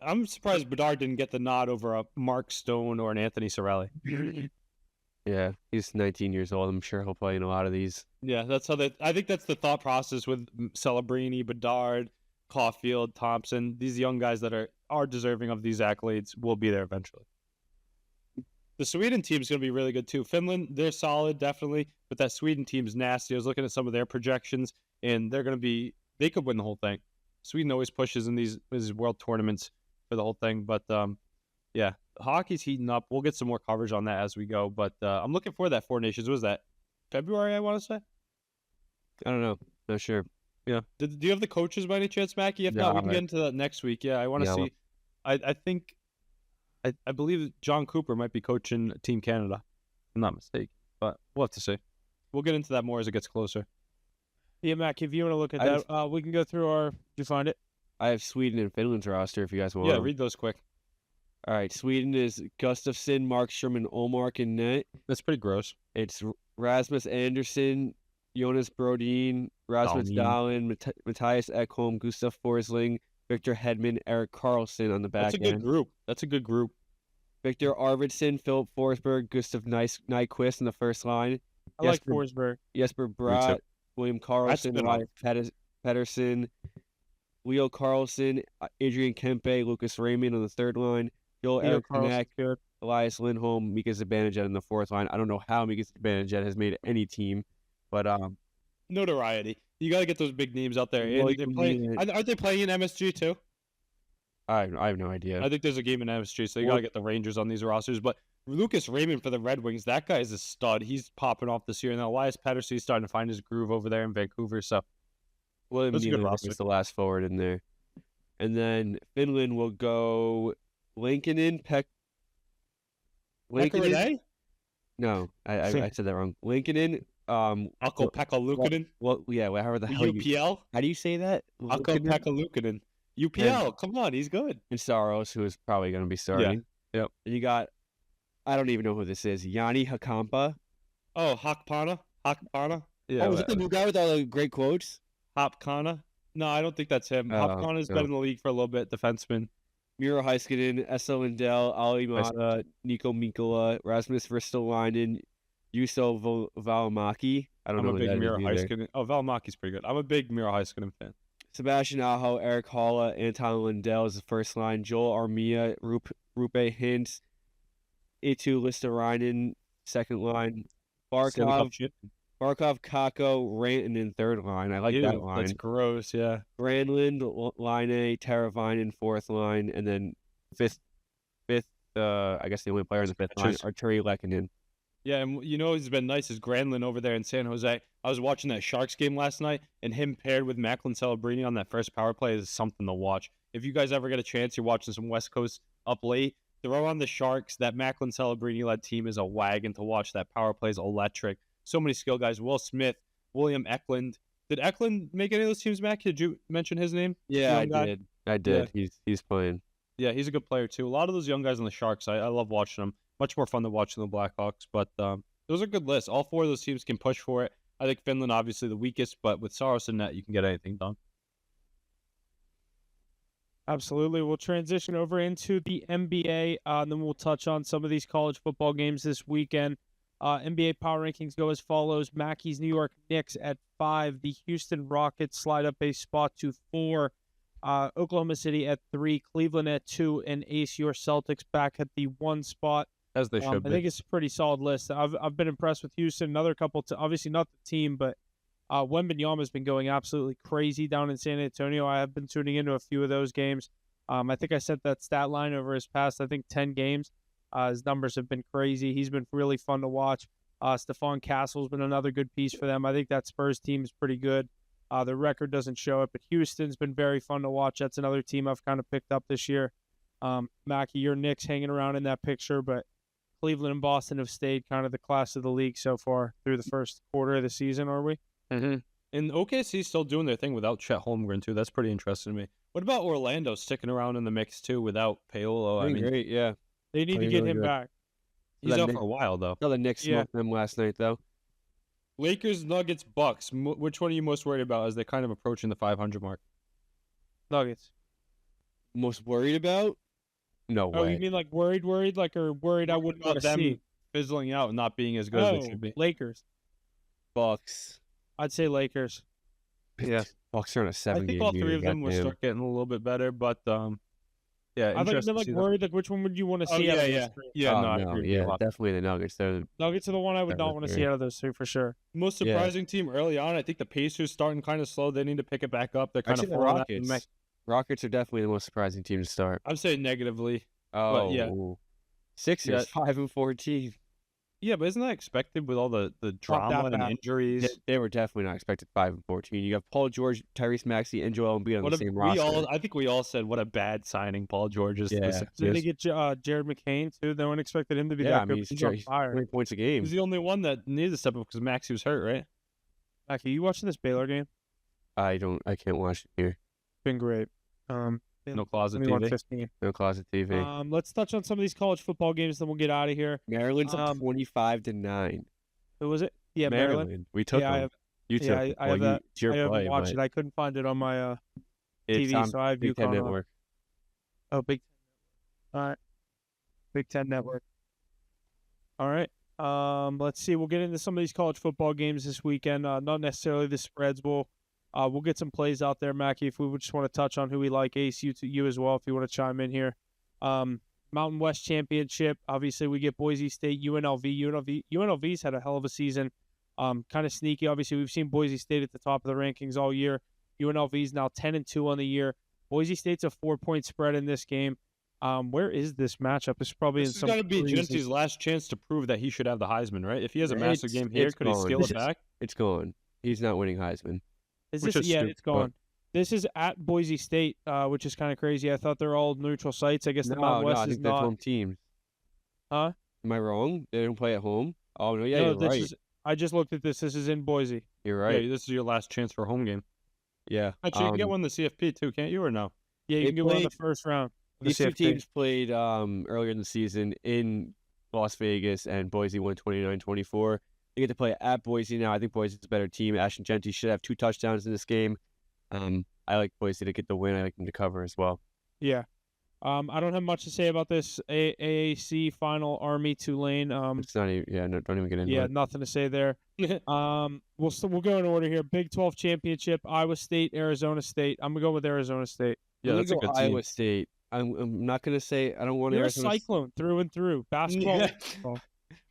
I'm surprised Bedard didn't get the nod over a Mark Stone or an Anthony Cirelli. Yeah, he's 19 years old. I'm sure he'll play in a lot of these. Yeah, that's how I think that's the thought process with Celebrini, Bedard, Caulfield, Thompson. These young guys that are deserving of these accolades will be there eventually. The Sweden team is going to be really good too. Finland, they're solid, definitely, but that Sweden team's nasty. I was looking at some of their projections, and they could win the whole thing. Sweden always pushes in these world tournaments for the whole thing, but yeah, hockey's heating up. We'll get some more coverage on that as we go, but I'm looking for that 4 nations. What was that February, I want to say? I don't know. Not sure. Yeah. Do you have the coaches by any chance, Mackie? If not, we can get into that next week. Yeah, I want to see. I believe that John Cooper might be coaching Team Canada. If I'm not mistaken, but we'll have to see. We'll get into that more as it gets closer. Yeah, Mac, if you want to look at that, we can go through our. Did you find it? I have Sweden and Finland's roster if you guys want. Yeah, read those quick. All right, Sweden is Gustafsson, Markstrom, and Olmark in net. That's pretty gross. It's Rasmus Andersson, Jonas Brodin, Rasmus Dahlin, Matthias Ekholm, Gustav Forsling, Victor Hedman, Erik Karlsson on the back end. That's a good group. Victor Arvidsson, Philip Forsberg, Gustav Nyquist in the first line. I like Forsberg. Jesper Bratt, William Karlsson, Elias Pettersson, Leo Carlson, Adrian Kempe, Lucas Raymond on the third line. Joel Eriksson, Elias Lindholm, Mika Zibanejad in the fourth line. I don't know how Mika Zibanejad has made any team, but notoriety. You got to get those big names out there. And they're playing. Aren't they playing in MSG too? I have no idea. I think there's a game in MSG, so you got to get the Rangers on these rosters. But Lucas Raymond for the Red Wings, that guy is a stud. He's popping off this year. And then Elias Pettersson is starting to find his groove over there in Vancouver. So William Nylander is the last forward in there. And then Finland will go Lankinen, Lankinen? No, I said that wrong. Lankinen, Akko-Pekka Luukkonen. Well, yeah, however the hell UPL? How do you say that? Akko-Pekka Luukkonen. UPL, come on, he's good. And Saros, who is probably going to be starting. Yeah. Yep. And you got, I don't even know who this is, Yanni Hakampa. Oh, Hakpana? Yeah. Oh, is it the new guy with all the great quotes? Hopkana? No, I don't think that's him. Hopkana's been in the league for a little bit, defenseman. Miro Heiskanen, Esa Lindell, Ali Mata, Nico Mikkola, Rasmus Ristolainen, Juuso Valimaki. I don't know I'm a big Miro Heiskanen. Heiskanen. Oh, Valimaki's pretty good. I'm a big Miro Heiskanen fan. Sebastian Aho, Eric Halla, Anton Lindell is the first line. Joel Armia, Rupe Hintz, Eetu Listarainen, second line. Barkov, Kako, Ranton in third line. I like that line. That's gross, yeah. Granlund, Line, Teravainen, fourth line, and then fifth. I guess the only player in the fifth line, Arturi Lehkonen. Yeah, and you know who's been nice is Granlund over there in San Jose. I was watching that Sharks game last night, and him paired with Macklin Celebrini on that first power play is something to watch. If you guys ever get a chance, you're watching some West Coast up late, throw on the Sharks. That Macklin Celebrini-led team is a wagon to watch. That power play is electric. So many skill guys. Will Smith, William Eklund. Did Eklund make any of those teams, Mac? Did you mention his name? Yeah, I did. Yeah. He's playing. Yeah, he's a good player too. A lot of those young guys on the Sharks, I love watching them. Much more fun than watching the Blackhawks. But those are good lists. All 4 of those teams can push for it. I think Finland obviously the weakest, but with Saros and net, you can get anything done. Absolutely. We'll transition over into the NBA, and then we'll touch on some of these college football games this weekend. NBA power rankings go as follows. Mackey's New York Knicks at 5. The Houston Rockets slide up a spot to 4. Oklahoma City at 3. Cleveland at 2. And Ace, your Celtics back at the 1 spot. As they should I be. think it's a pretty solid list. I've been impressed with Houston. Another couple, obviously not the team, but Wembanyama's been going absolutely crazy down in San Antonio. I have been tuning into a few of those games. I think I set that stat line over his past, 10 games. His numbers have been crazy. He's been really fun to watch. Stephon Castle's been another good piece for them. I think that Spurs team is pretty good. The record doesn't show it, but Houston's been very fun to watch. That's another team I've kind of picked up this year. Mackie, your Knicks hanging around in that picture, but Cleveland and Boston have stayed kind of the class of the league so far through the first quarter of the season, are we? Mm-hmm. And OKC's still doing their thing without Chet Holmgren, too. That's pretty interesting to me. What about Orlando sticking around in the mix, too, without Paolo? Great, yeah. They need to Playing get really him good. back. He's out for a while, though. No, the Knicks Yeah. smoked them last night, though. Lakers, Nuggets, Bucks. Which one are you most worried about as they're kind of approaching the 500 mark? Nuggets. Most worried about? No Oh, way. you mean like worried, like, or worried I wouldn't want to them see? fizzling out and not being as good as they should be. Lakers. Bucks. I'd say Lakers. Yeah. Bucks are on a I 7-game think all three of them will goddamn. start getting a little bit better, but yeah, I thought you interesting meant like to see them. worried, like which one would you want to Oh, see out yeah, of yeah. those three? Yeah, Oh, no, I no, agree with you a yeah, lot. definitely the Nuggets. They're Nuggets are the one I would That not was want to three. see out of those three for sure. Most Yeah. surprising team early on, I think the Pacers starting kind of slow. They need to pick it back up. They're kind actually of the falling out the Rockets. mix. Rockets are definitely the most surprising team to start. I'm saying negatively. Oh, yeah. Sixers 5-14. Yeah, but isn't that expected with all the drama and bad. injuries? They were definitely not expected 5-14. You got Paul George, Tyrese Maxey, and Joel Embiid on the same roster. I think we all said what a bad signing Paul George is. to the Yeah. Sixers. Did they get Jared McCain too? No one expected him to be Yeah, that I good. mean, He's on he's fire. 20 points a He game. was the only one that needed to step up because Maxey was hurt, right? Mackie, you watching this Baylor game? I can't watch it here. Been great. No closet 21-15. No closet TV. Let's touch on some of these college football games, then we'll get out of here. Maryland's up um, 25-9. Who was it? Yeah, Maryland. We took Yeah, I them. have- You took. I them. have Well, that. it's your I haven't play, watched but it. I couldn't find it on my it's TV, on so I have Big Ten UConn on. Network. Oh, Big Ten. All right. Big Ten Network. All right. Let's see. We'll get into some of these college football games this weekend. Not necessarily the spreads. We'll get some plays out there, Mackie. If we would just want to touch on who we like, Ace, you as well, if you want to chime in here. Mountain West Championship. Obviously, we get Boise State, UNLV. UNLV's had a hell of a season. Kind of sneaky. Obviously, we've seen Boise State at the top of the rankings all year. UNLV's now 10-2 on the year. Boise State's a 4-point spread in this game. Where is this matchup? It's probably This in has some. got to be crazy- Genty's last chance to prove that he should have the Heisman, right? If he has a massive It's- game here, it's could he gone. steal it back? It's gone. He's not winning Heisman. Is which this? is Yeah, stupid, it's gone. This is at Boise State, which is kind of crazy. I thought they're all neutral sites. I guess the Mountain No, West I is think they're not. home teams. Huh? Am I wrong? They don't play at home? Oh, no, yeah, No, you're this right. is. I just looked at this. This is in Boise. You're Right. right. This is your last chance for a home game. Yeah. Actually, you can get one in the CFP too, can't you, or no? Yeah, you They can get one in the played- first round. of the These two CFP. teams played earlier in the season in Las Vegas, and Boise won 29-24. They get to play at Boise now. I think Boise's a better team. Ashton Genty should have 2 touchdowns in this game. I like Boise to get the win. I like them to cover as well. Yeah. I don't have much to say about this AAC final, Army Tulane. It's not even. Yeah, no, don't even get into Yeah, it. nothing to say there. We'll go in order here. Big 12 championship, Iowa State, Arizona State. I'm gonna go with Arizona State. Yeah, I'm that's a gonna good go team. Iowa State. I'm not gonna say. I don't want You're a Arizona. cyclone through and through. Basketball. Yeah. basketball.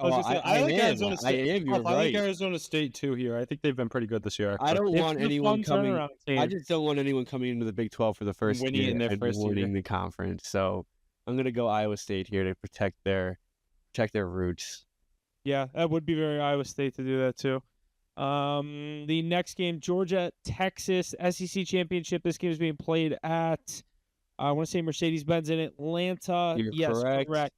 I was Oh, gonna say, I like am. Arizona State. I am. You're I like right. Arizona State too here. I think they've been pretty good this year. I don't It's want a anyone fun coming. turnaround team. I just don't want anyone coming into the Big 12 for the first Winning it year in their and first year. winning the conference. So I'm gonna go Iowa State here to protect their roots. Yeah, that would be very Iowa State to do that too. The next game, Georgia, Texas, SEC championship. This game is being played at, I want to say Mercedes-Benz in Atlanta. You're yes, correct.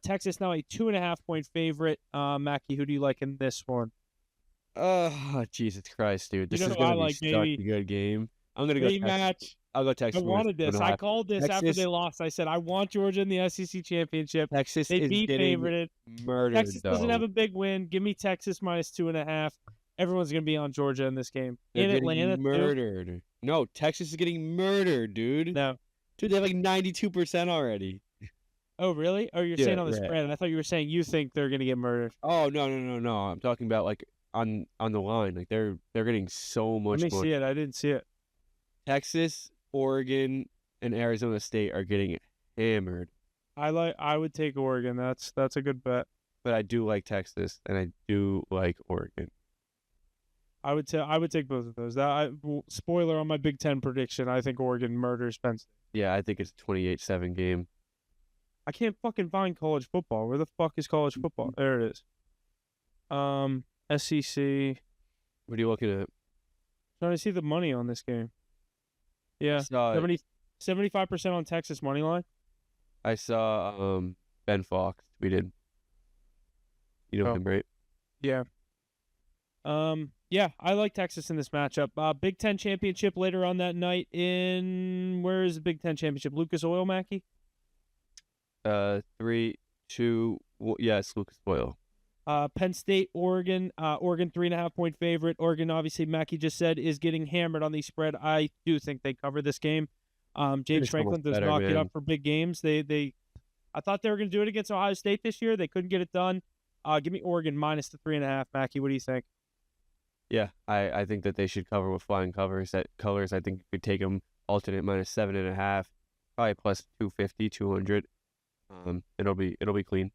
Texas now a 2.5-point favorite. Mackie, who do you like in this one? Oh, Jesus Christ, dude! This know is who I gonna be like, such baby. a good game. I'm gonna go Texas. Rematch. I'll go I Texas. wanted this. I called this after Texas- they lost. I said I want Georgia in the SEC championship. Texas They is beat getting favorited. murdered. Texas doesn't though. have a big win. Give me Texas minus 2.5. Everyone's going to be on Georgia in this game. They're In getting Atlanta, too. murdered. No, Texas is getting murdered, dude. No. Dude, they have like 92% already. Oh, really? Oh, you're Yeah, saying on the right. spread. I thought you were saying you think they're going to get murdered. Oh, no. I'm talking about like on the line. Like they're getting so much Let me more. see it. I didn't see it. Texas, Oregon, and Arizona State are getting hammered. I would take Oregon. That's a good bet. But I do like Texas, and I do like Oregon. I would take both of those. Spoiler on my Big Ten prediction. I think Oregon murders Penn State. Yeah, I think it's a 28-7 game. I can't fucking find college football. Where the fuck is college football? There it is. SEC. What are you looking at? Trying to see the money on this game. Yeah, 75% on Texas money line. I saw Ben Fox tweeted. You know him, right? Yeah. Yeah, I like Texas in this matchup. Big Ten championship later on that night where is the Big Ten championship? Lucas Oil, Mackey? 3, 2, yes, Lucas Oil. Penn State, Oregon. Oregon 3.5-point favorite. Oregon, obviously, Mackey just said, is getting hammered on the spread. I do think they cover this game. James Franklin does not get up for big games. I thought they were going to do it against Ohio State this year. They couldn't get it done. Give me Oregon minus the 3.5. Mackey, what do you think? Yeah, I think that they should cover with flying colors. I think you could take them alternate minus 7.5, probably plus 250, 200. It'll be clean.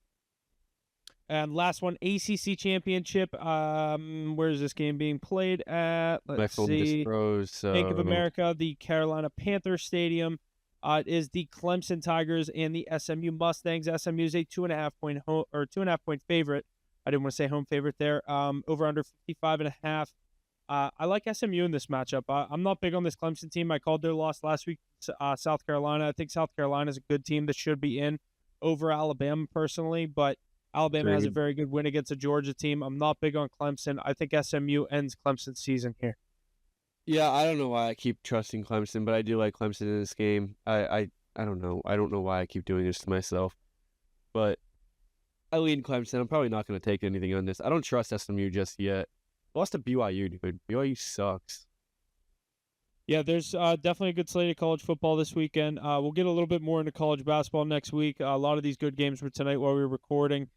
And last one, ACC championship. Where is this game being played at? Let's see. Bank of America, the Carolina Panthers Stadium. It is the Clemson Tigers and the SMU Mustangs. SMU is a 2.5-point favorite. I didn't want to say home favorite there. Over under 55.5. I like SMU in this matchup. I'm not big on this Clemson team. I called their loss last week. South Carolina. I think South Carolina is a good team that should be in over Alabama personally, but Alabama has a very good win against a Georgia team. I'm not big on Clemson. I think SMU ends Clemson's season here. Yeah, I don't know why I keep trusting Clemson, but I do like Clemson in this game. I don't know. I don't know why I keep doing this to myself, but I lean Clemson. I'm probably not going to take anything on this. I don't trust SMU just yet. Lost to BYU, dude. BYU sucks. Yeah, there's definitely a good slate of college football this weekend. We'll get a little bit more into college basketball next week. A lot of these good games were tonight while we were recording.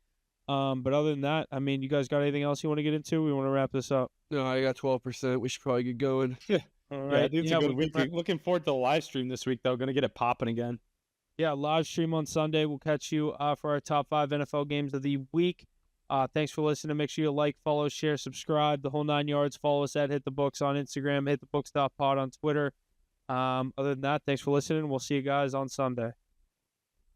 But other than that, I mean, you guys got anything else you want to get into? We want to wrap this up. No, I got 12%. We should probably get going. All Yeah, right. it's a good week. Looking forward to the live stream this week, though. Going to get it popping again. Yeah, live stream on Sunday. We'll catch you for our top 5 NFL games of the week. Thanks for listening. Make sure you like, follow, share, subscribe, the whole 9 yards. Follow us at HitTheBooks on Instagram, HitTheBooks.pod on Twitter. Other than that, thanks for listening. We'll see you guys on Sunday.